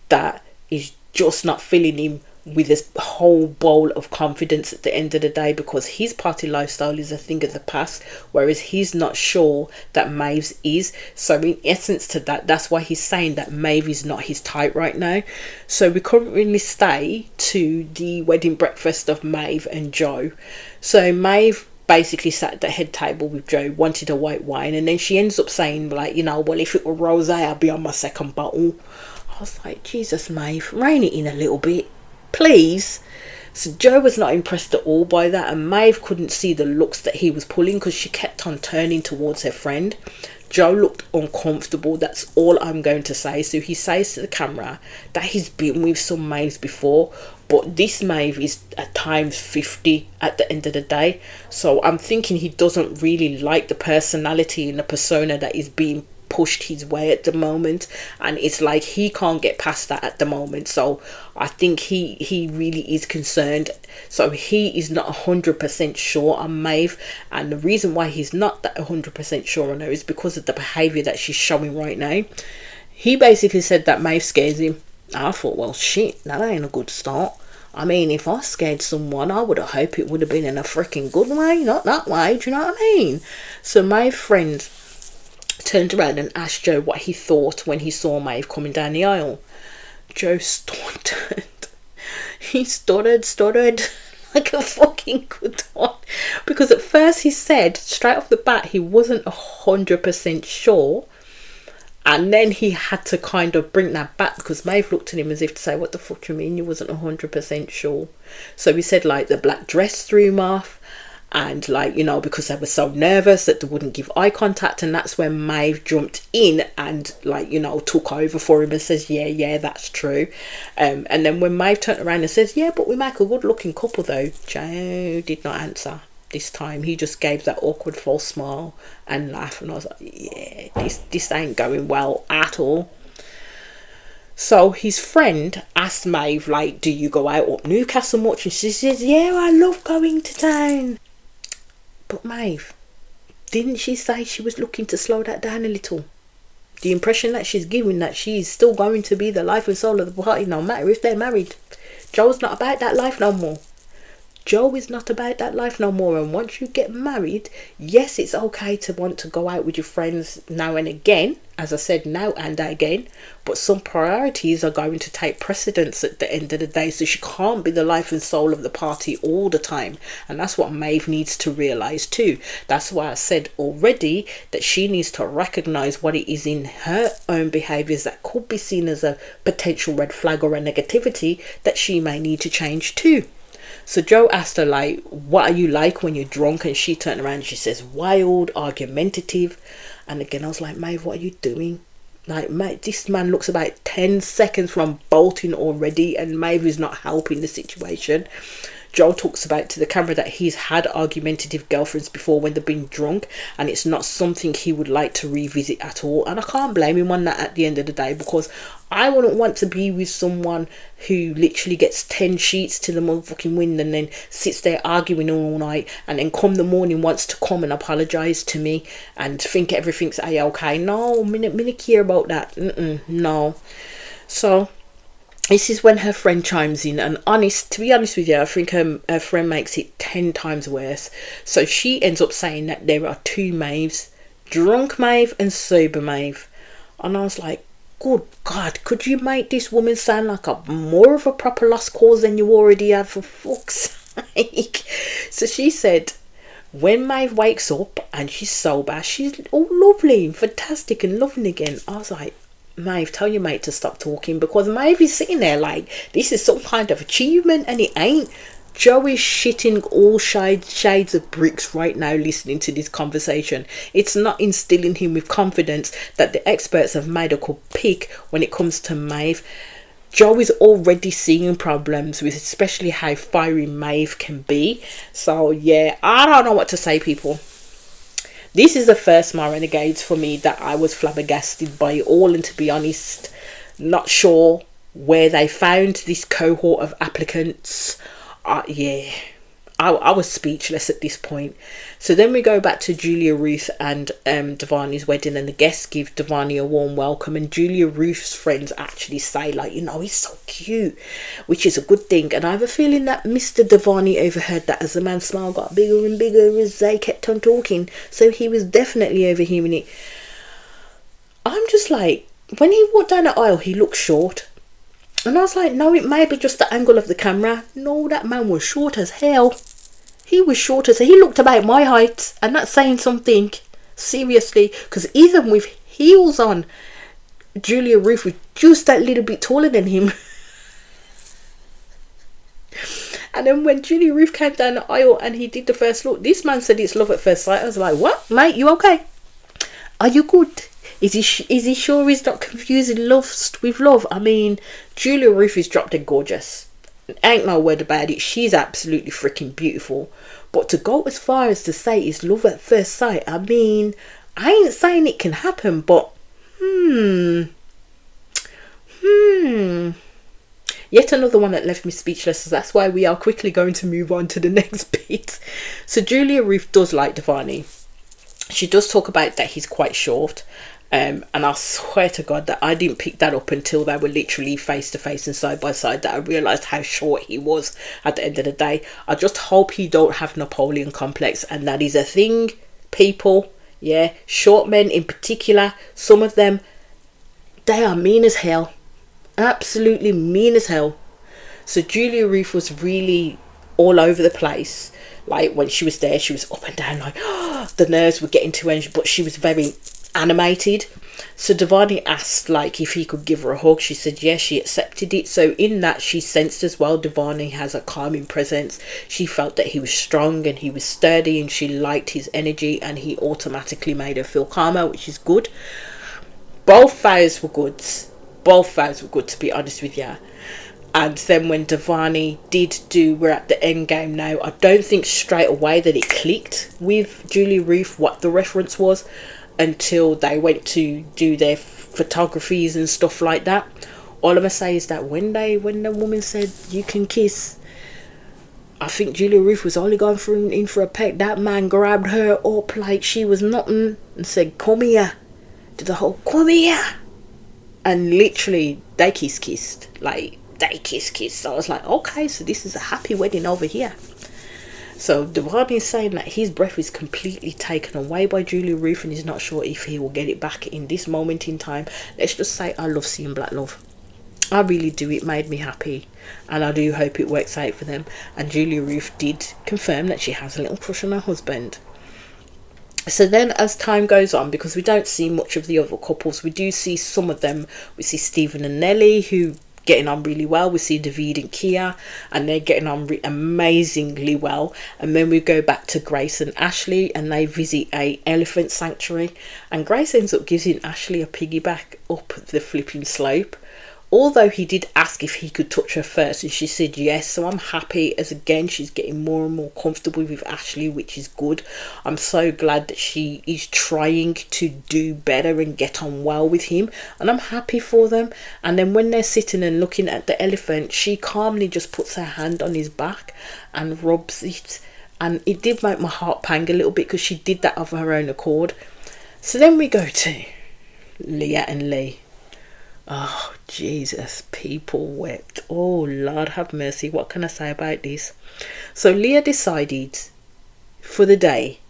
that is just not filling him with this whole bowl of confidence at the end of the day, because his party lifestyle is a thing of the past, whereas he's not sure that Maeve's is. So in essence to that, that's why he's saying that Maeve is not his type right now. So we currently stay to the wedding breakfast of Maeve and Joe. So Maeve basically sat at the head table with Joe, wanted a white wine, and then she ends up saying, like, you know, well, if it were rosé, I'd be on my second bottle. I was like, Jesus, Maeve, rein it in a little bit, please. So Joe was not impressed at all by that, and Maeve couldn't see the looks that he was pulling because she kept on turning towards her friend. Joe looked uncomfortable, that's all I'm going to say. So he says to the camera that he's been with some Maeves before, but this Maeve is at times 50 at the end of the day. So I'm thinking he doesn't really like the personality and the persona that is being pushed his way at the moment, and it's like he can't get past that at the moment. So I think he really is concerned. So he is not 100% sure on Maeve, and the reason why he's not that 100% sure on her is because of the behaviour that she's showing right now. He basically said that Maeve scares him. I thought, well, shit, that ain't a good start. I mean, if I scared someone, I would have hoped it would have been in a freaking good way, not that way. Do you know what I mean? So my friend turned around and asked Joe what he thought when he saw Maeve coming down the aisle. Joe stuttered. He stuttered like a fucking good one. Because at first he said, straight off the bat, he wasn't 100% sure. And then he had to kind of bring that back, because Maeve looked at him as if to say, what the fuck do you mean you wasn't 100% sure? So he said, like, the black dress threw him off. And, like, you know, because they were so nervous that they wouldn't give eye contact. And that's when Maeve jumped in and, like, you know, took over for him and says, yeah, that's true. And then when Maeve turned around and says, yeah, but we make a good looking couple though, Joe did not answer this time. He just gave that awkward false smile and laugh. And I was like, yeah, this ain't going well at all. So his friend asked Maeve, like, do you go out up Newcastle much? And she says, yeah, I love going to town. But Maeve, didn't she say she was looking to slow that down a little? The impression that she's giving that she's still going to be the life and soul of the party, no matter if they're married. Joe's not about that life no more. Joe is not about that life no more. And once you get married, yes, it's okay to want to go out with your friends now and again, as I said, now and again, but some priorities are going to take precedence at the end of the day. So she can't be the life and soul of the party all the time, and that's what Maeve needs to realize too. That's why I said already that she needs to recognize what it is in her own behaviors that could be seen as a potential red flag or a negativity that she may need to change too. So Joe asked her, like, what are you like when you're drunk? And she turned around and she says, wild, argumentative. And again, I was like, Maeve, what are you doing? Like, mate, this man looks about 10 seconds from bolting already, and Maeve is not helping the situation. Joe talks about to the camera that he's had argumentative girlfriends before when they've been drunk, and it's not something he would like to revisit at all. And I can't blame him on that at the end of the day, because I wouldn't want to be with someone who literally gets 10 sheets to the motherfucking wind and then sits there arguing all night, and then come the morning wants to come and apologise to me and think everything's a-okay. No, me care about that. No. So this is when her friend chimes in, and to be honest with you, I think her friend makes it 10 times worse. So she ends up saying that there are two Maeves, drunk Maeve and sober Maeve. And I was like, good God, could you make this woman sound like more of a proper lost cause than you already have, for fuck's sake? So she said, when Maeve wakes up and she's sober, she's all lovely and fantastic and loving again. I was like, Maeve, tell your mate to stop talking, because Maeve is sitting there like this is some kind of achievement, and it ain't. Joe is shitting all shades of bricks right now listening to this conversation. It's not instilling him with confidence that the experts have made a good pick when it comes to Maeve. Joe is already seeing problems with especially how fiery Maeve can be. So yeah, I don't know what to say, people. This is the first My Renegades for me that I was flabbergasted by it all, and to be honest, not sure where they found this cohort of applicants. Yeah, I was speechless at this point. So then we go back to Julia Ruth and Devani's wedding, and the guests give Devani a warm welcome, and Julia Ruth's friends actually say, like, you know, he's so cute, which is a good thing. And I have a feeling that Mr. Devani overheard that as the man's smile got bigger and bigger as they kept on talking, so he was definitely overhearing it. I'm just like, when he walked down the aisle, he looked short. And I was like, no, it may be just the angle of the camera. No, that man was short as hell. He was short as hell. He looked about my height. And that's saying something. Seriously. Because even with heels on, Julia Ruth was just that little bit taller than him. And then when Julia Ruth came down the aisle and he did the first look, this man said it's love at first sight. I was like, what? Mate, you okay? Are you good? Is he sure he's not confusing lust with love? I mean, Julia Ruth is drop dead gorgeous. Ain't no word about it. She's absolutely freaking beautiful. But to go as far as to say it's love at first sight, I mean, I ain't saying it can happen, but Yet another one that left me speechless. So that's why we are quickly going to move on to the next bit. So Julia Ruth does like Devani. She does talk about that he's quite short. And I swear to God that I didn't pick that up until they were literally face to face and side by side, that I realised how short he was at the end of the day. I just hope he don't have Napoleon complex, and that is a thing, people. Yeah, short men in particular, some of them, they are mean as hell. Absolutely mean as hell. So Julia Ruth was really all over the place. Like when she was there, she was up and down, like the nerves were getting to her, but she was very animated. So Devani asked like if he could give her a hug. She said yes, she accepted it. So in that, she sensed as well Devani has a calming presence. She felt that he was strong and he was sturdy, and she liked his energy, and he automatically made her feel calmer, which is good. Both vows were good. Both vows were good, to be honest with you. And then when Devani we're at the end game now, I don't think straight away that it clicked with Julia Ruth what the reference was, until they went to do their photographies and stuff like that. All I'm gonna say is that when the woman said you can kiss, I think Julia Ruth was only going in for a peck. That man grabbed her up like she was nothing and said, come here. Did the whole come here. And literally they kissed. Like they kissed. So I was like, okay, so this is a happy wedding over here. So Devani is saying that his breath is completely taken away by Julia Ruth, and he's not sure if he will get it back in this moment in time. Let's just say I love seeing black love. I really do. It made me happy, and I do hope it works out for them. And Julia Ruth did confirm that she has a little crush on her husband. So then as time goes on, because we don't see much of the other couples, we do see some of them. We see Stephen and Nellie, who getting on really well. We see David and Kia, and they're getting on amazingly well. And then we go back to Grace and Ashley, and they visit a elephant sanctuary, and Grace ends up giving Ashley a piggyback up the flipping slope, although he did ask if he could touch her first, and she said yes. So I'm happy, as again she's getting more and more comfortable with Ashley, which is good. I'm so glad that she is trying to do better and get on well with him, and I'm happy for them. And then when they're sitting and looking at the elephant, she calmly just puts her hand on his back and rubs it, and it did make my heart pang a little bit because she did that of her own accord. So then we go to Leah and Lee. Oh Jesus, people wept. Oh Lord have mercy, what can I say about this? So Leah decided for the day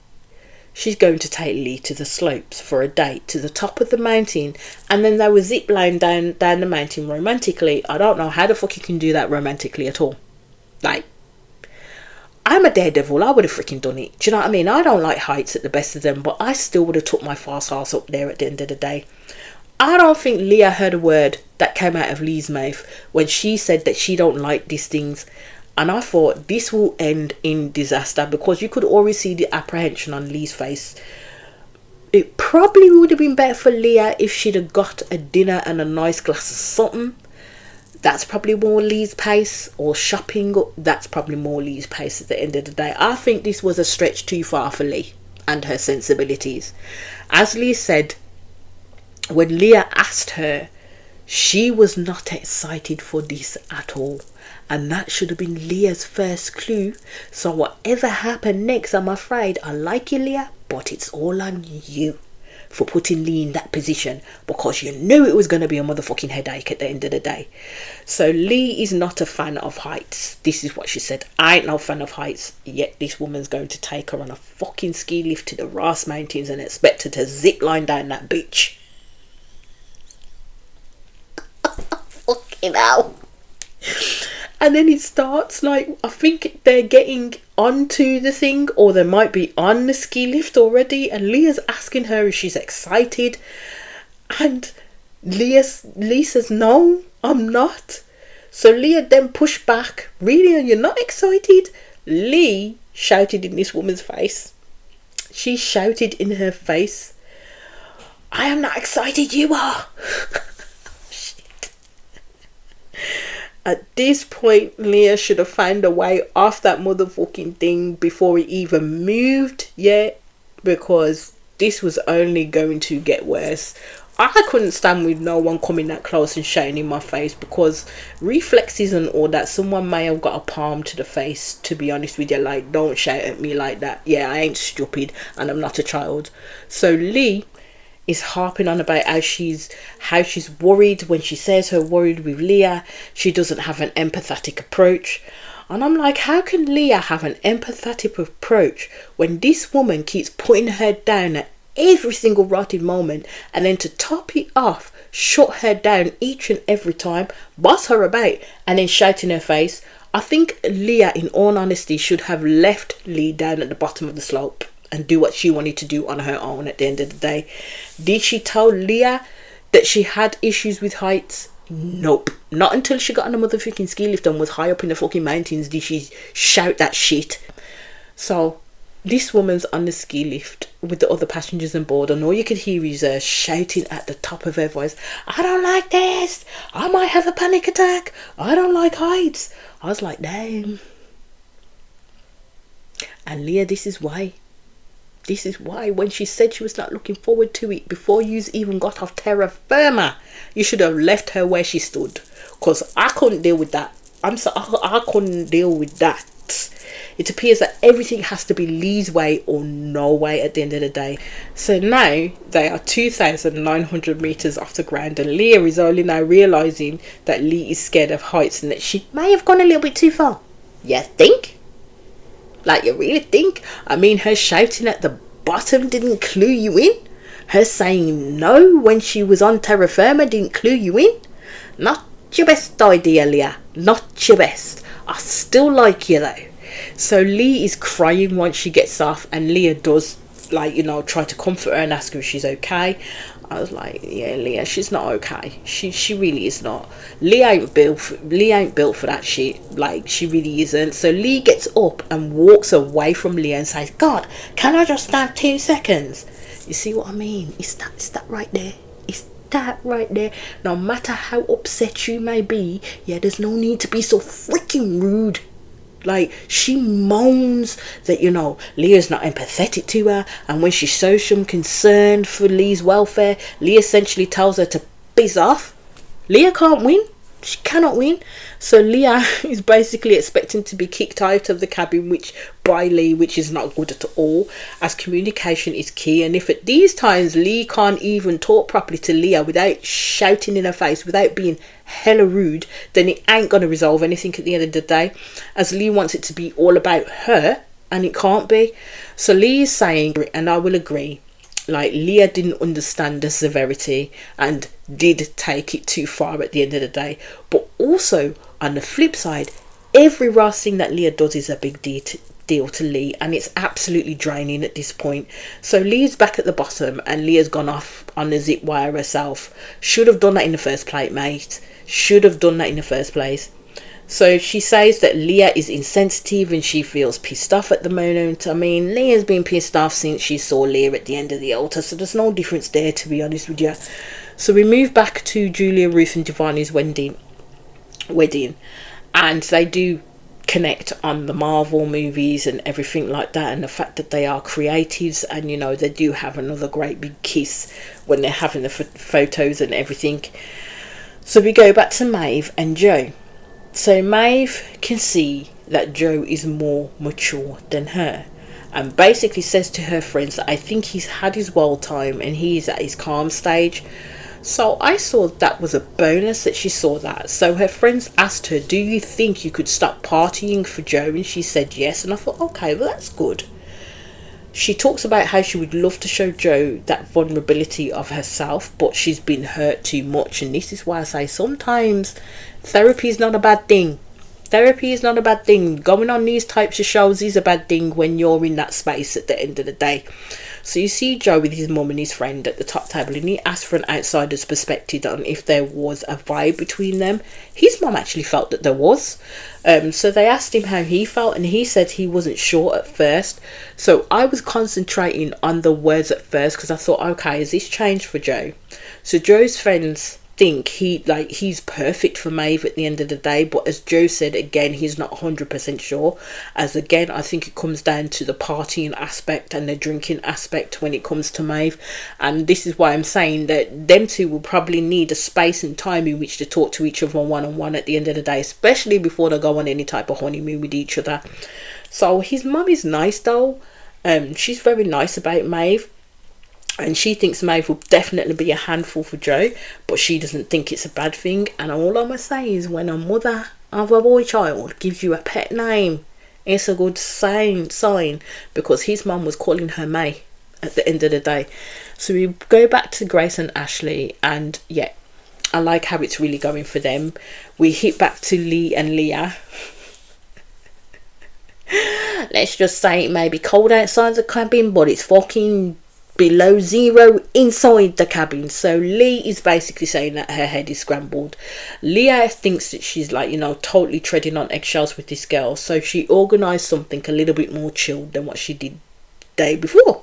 she's going to take Lee to the slopes for a date to the top of the mountain, and then they were zip line down the mountain romantically. I don't know how the fuck you can do that romantically at all. Like, I'm a daredevil, I would have freaking done it. Do you know what I mean? I don't like heights at the best of them, but I still would have took my fast ass up there at the end of the day. I don't think Leah heard a word that came out of Lee's mouth when she said that she don't like these things. And I thought this will end in disaster, because you could already see the apprehension on Lee's face. It probably would have been better for Leah if she'd have got a dinner and a nice glass of something that's probably more Lee's pace, or shopping, that's probably more Lee's pace at the end of the day. I think this was a stretch too far for Lee and her sensibilities. As Lee said, when Leah asked her, she was not excited for this at all. And that should have been Leah's first clue. So whatever happened next, I'm afraid, I like you, Leah, but it's all on you for putting Lee in that position, because you knew it was going to be a motherfucking headache at the end of the day. So Lee is not a fan of heights. This is what she said. I ain't no fan of heights, yet this woman's going to take her on a fucking ski lift to the Ross Mountains and expect her to zip line down that beach. Fucking hell. And then it starts, like, I think they're getting onto the thing, or they might be on the ski lift already, and Leah's asking her if she's excited, and Lee says, no, I'm not. So Leah then pushed back, really, you're not excited? Lee shouted in this woman's face. She shouted in her face, I am not excited, you are. At this point, Leah should have found a way off that motherfucking thing before it even moved yet, because this was only going to get worse. I couldn't stand with no one coming that close and shouting in my face, because reflexes and all that, someone may have got a palm to the face, to be honest with you. Like, don't shout at me like that. Yeah, I ain't stupid and I'm not a child. So Lee is harping on about how she's worried. When she says her worried with Leah, she doesn't have an empathetic approach. And I'm like, how can Leah have an empathetic approach when this woman keeps putting her down at every single rotted moment, and then to top it off, shut her down each and every time, boss her about, and then shout in her face? I think Leah, in all honesty, should have left Lee down at the bottom of the slope and do what she wanted to do on her own at the end of the day. Did she tell Leah that she had issues with heights? Nope. Not until she got on a motherfucking ski lift and was high up in the fucking mountains did she shout that shit. So this woman's on the ski lift with the other passengers on board, and all you could hear is her shouting at the top of her voice, I don't like this, I might have a panic attack, I don't like heights. I was like, damn. And Leah, this is why when she said she was not looking forward to it before you even got off terra firma, you should have left her where she stood, because I couldn't deal with that. I couldn't deal with that. It appears that everything has to be Lee's way or no way at the end of the day. So now they are 2,900 meters off the ground, and Leah is only now realizing that Lee is scared of heights and that she may have gone a little bit too far. You think? Like, you really think? I mean, her shouting at the bottom didn't clue you in? Her saying no when she was on terra firma didn't clue you in? Not your best idea, Leah. Not your best. I still like you though. So Lee is crying once she gets off, and Leah does, like, you know, try to comfort her and ask her if she's okay. I was like, yeah, Leah, she's not okay. She really is not. Lee ain't built for that shit. Like, she really isn't. So Lee gets up and walks away from Leah and says, God, can I just stand 2 seconds? You see what I mean? It's that right there. It's that right there. No matter how upset you may be, yeah, there's no need to be so freaking rude. Like, she moans that, you know, Leah's not empathetic to her, and when she shows some concern for Lee's welfare, Leah essentially tells her to piss off. Leah can't win. She cannot win. So Leah is basically expecting to be kicked out of the cabin by Lee, which is not good at all, as communication is key. And if at these times Lee can't even talk properly to Leah without shouting in her face, without being hella rude, then it ain't going to resolve anything at the end of the day, as Lee wants it to be all about her, and it can't be. So Lee is saying, and I will agree, like, Leah didn't understand the severity and did take it too far at the end of the day. But also, on the flip side, every last thing that Leah does is a big deal to Lee, and it's absolutely draining at this point. So Lee's back at the bottom, and Leah's gone off on the zip wire herself. Should have done that in the first place, mate. Should have done that in the first place. So she says that Leah is insensitive and she feels pissed off at the moment. I mean, Leah's been pissed off since she saw Leah at the end of the altar, so there's no difference there, to be honest with you. So we move back to Julia, Ruth and Giovanni's wedding. wedding, and they do connect on the Marvel movies and everything like that, and the fact that they are creatives, and you know, they do have another great big kiss when they're having the photos and everything. So we go back to Maeve and Joe. So Maeve can see that Joe is more mature than her, and basically says to her friends that I think he's had his wild time and he is at his calm stage. So I saw that was a bonus that she saw that. So her friends asked her, do you think you could stop partying for Joe? And she said yes. And I thought, okay, well, that's good. She talks about how she would love to show Joe that vulnerability of herself, but she's been hurt too much. And this is why I say sometimes therapy is not a bad thing. Therapy is not a bad thing. Going on these types of shows is a bad thing when you're in that space at the end of the day. So you see Joe with his mum and his friend at the top table, and he asked for an outsider's perspective on if there was a vibe between them. His mum actually felt that there was. So they asked him how he felt, and he said he wasn't sure at first. So I was concentrating on the words at first because I thought, okay, has this changed for Joe? So Joe's friends think he's perfect for Maeve at the end of the day, but as Joe said, again, he's not 100% sure, as again I think it comes down to the partying aspect and the drinking aspect when it comes to Maeve. And this is why I'm saying that them two will probably need a space and time in which to talk to each other one-on-one at the end of the day, especially before they go on any type of honeymoon with each other. So his mum is nice though. She's very nice about Maeve, and she thinks Maeve will definitely be a handful for Joe, but she doesn't think it's a bad thing. And all I'm going to say is, when a mother of a boy child gives you a pet name, it's a good sign, because his mum was calling her May at the end of the day. So we go back to Grace and Ashley, and yeah, I like how it's really going for them. We hit back to Lee and Leah. Let's just say it may be cold outside the cabin, but it's fucking below zero inside the cabin. So Lee is basically saying that her head is scrambled. Leah thinks that she's totally treading on eggshells with this girl, so she organised something a little bit more chilled than what she did the day before.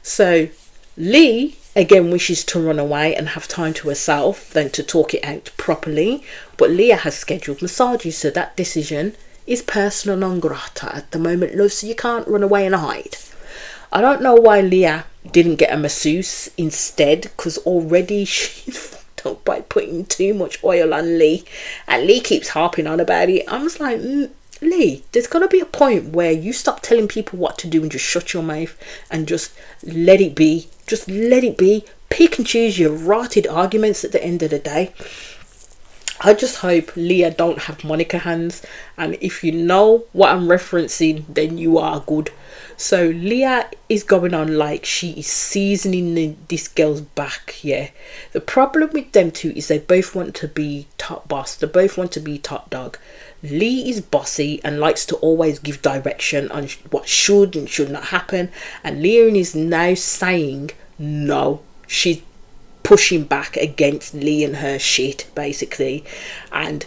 So Lee again wishes to run away and have time to herself than to talk it out properly, but Leah has scheduled massages, so that decision is persona non grata at the moment, love, so you can't run away and hide. I don't know why Leah didn't get a masseuse instead, because already she's fucked up by putting too much oil on Lee, and Lee keeps harping on about it. I'm just like, Lee, there's got to be a point where you stop telling people what to do and just shut your mouth and just let it be. Just let it be. Pick and choose your rotted arguments at the end of the day. I just hope Leah don't have Monica hands, and if you know what I'm referencing, then you are good. So Leah is going on like she is seasoning this girl's back, yeah. The problem with them two is they both want to be top boss. They both want to be top dog. Lee is bossy and likes to always give direction on what should and should not happen. And Leah is now saying no. She's pushing back against Lee and her shit, basically. And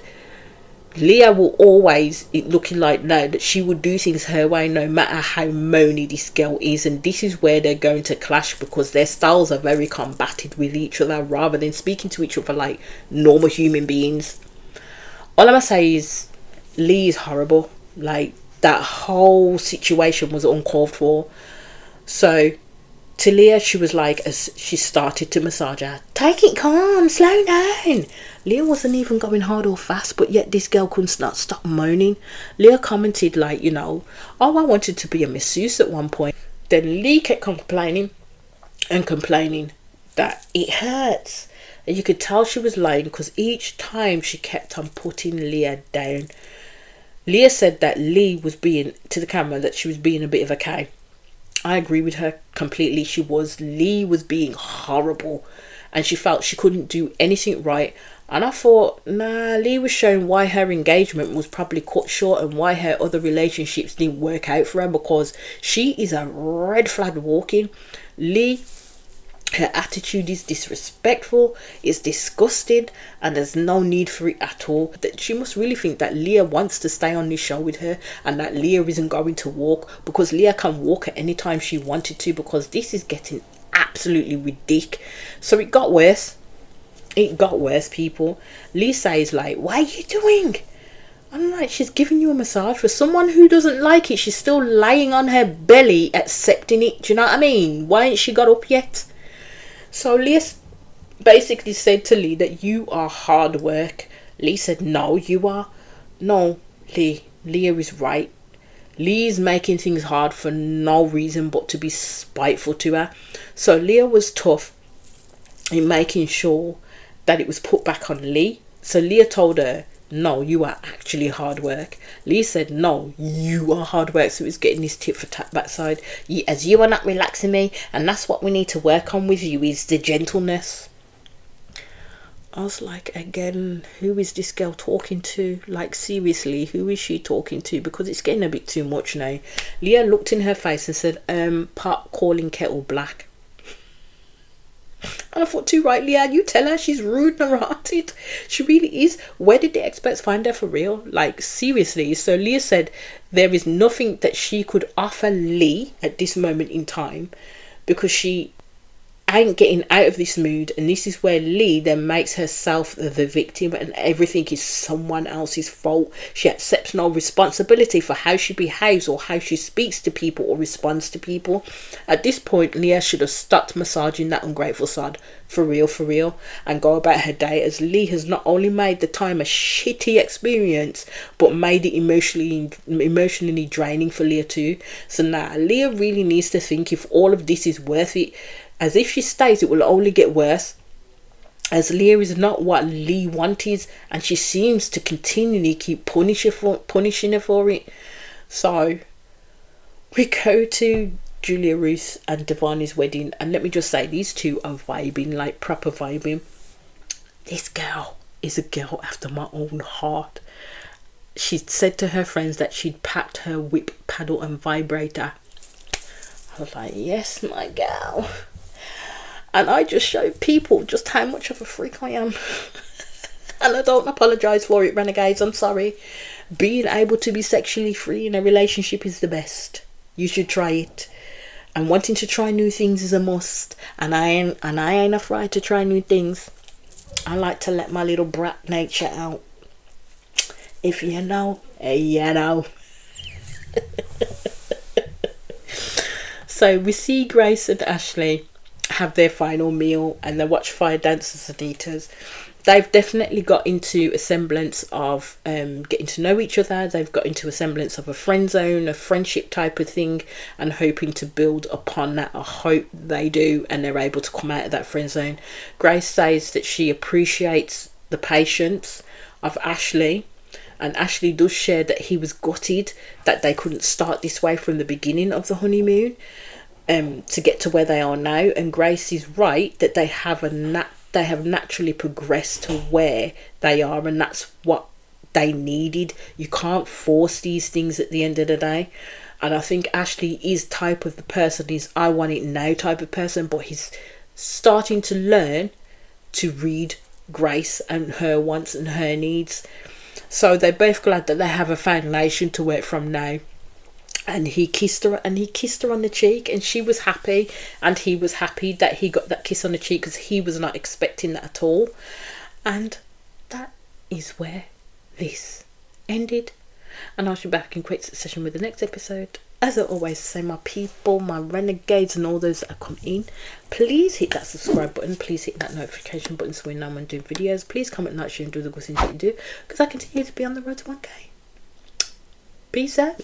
Leah will always, looking like now, that she will do things her way no matter how moany this girl is. And this is where they're going to clash, because their styles are very combated with each other rather than speaking to each other like normal human beings. All I'm gonna say is Lee is horrible. Like, that whole situation was uncalled for. So to Leah, she was like, as she started to massage her, take it calm, slow down. Leah wasn't even going hard or fast, but yet this girl couldn't stop moaning. Leah commented like, oh, I wanted to be a masseuse at one point. Then Lee kept complaining that it hurts. And you could tell she was lying, because each time she kept on putting Leah down. Leah said that Lee was being, to the camera, that she was being a bit of a cow. I agree with her completely. She was. Lee was being horrible, and she felt she couldn't do anything right. And I thought, nah, Lee was showing why her engagement was probably cut short and why her other relationships didn't work out for her, because she is a red flag walking. Lee, her attitude is disrespectful, it's disgusting, and there's no need for it at all. That she must really think that Leah wants to stay on this show with her, and that Leah isn't going to walk, because Leah can walk at any time she wanted to, because this is getting absolutely ridiculous. So it got worse. It got worse, people. Lisa is like, what are you doing? I'm like, she's giving you a massage. For someone who doesn't like it, she's still lying on her belly accepting it. Do you know what I mean? Why ain't she got up yet? So Leah basically said to Lee that you are hard work. Lee said, no, you are. No, Lee. Leah is right. Lee's making things hard for no reason but to be spiteful to her. So Leah was tough in making sure that it was put back on Lee. So Leah told her, no, you are actually hard work. Lee said, no, you are hard work. So he's getting this tip for tap backside. As you are not relaxing me, and that's what we need to work on with you, is the gentleness. I was like, again, who is this girl talking to? Like, seriously, who is she talking to? Because it's getting a bit too much now. Leah looked in her face and said, pot calling kettle black. And I thought, too right, Leah, you tell her she's rude and neurotic. She really is. Where did the experts find her for real? Like, seriously. So Leah said there is nothing that she could offer Lee at this moment in time because she ain't getting out of this mood, and this is where Lee then makes herself the victim and everything is someone else's fault. She accepts no responsibility for how she behaves or how she speaks to people or responds to people. At this point, Leah should have stopped massaging that ungrateful sod for real, and go about her day, as Lee has not only made the time a shitty experience but made it emotionally draining for Leah too. So now Leah really needs to think if all of this is worth it, as if she stays it will only get worse, as Leah is not what Lee wanted and she seems to continually keep punishing her for it. So we go to Julia Ruth and Devani's wedding, and let me just say, these two are vibing, like proper vibing. This girl is a girl after my own heart. She said to her friends that she'd packed her whip, paddle and vibrator. I was like, yes, my girl. And I just showed people just how much of a freak I am. And I don't apologise for it, renegades, I'm sorry. Being able to be sexually free in a relationship is the best. You should try it. And wanting to try new things is a must. And I ain't afraid to try new things. I like to let my little brat nature out. If you know, you know. So we see Grace and Ashley have their final meal and they watch Fire Dancers and Eaters. They've definitely got into a semblance of getting to know each other. They've got into a semblance of a friend zone, a friendship type of thing, and hoping to build upon that. I hope they do and they're able to come out of that friend zone. Grace says that she appreciates the patience of Ashley, and Ashley does share that he was gutted that they couldn't start this way from the beginning of the honeymoon to get to where they are now. And Grace is right that they have naturally progressed to where they are, and that's what they needed. You can't force these things at the end of the day. And I think Ashley is type of the person, he's I want it now type of person, but he's starting to learn to read Grace and her wants and her needs. So they're both glad that they have a foundation to work from now. And he kissed her on the cheek, and she was happy, and he was happy that he got that kiss on the cheek because he was not expecting that at all. And that is where this ended, and I shall be back in quick succession with the next episode. As I always say, my people, my renegades and all those that are come in, please hit that subscribe button, please hit that notification button so we know when I'm doing videos. Please comment, like, share and do the good things that you do, because I continue to be on the road to 1K. Peace out.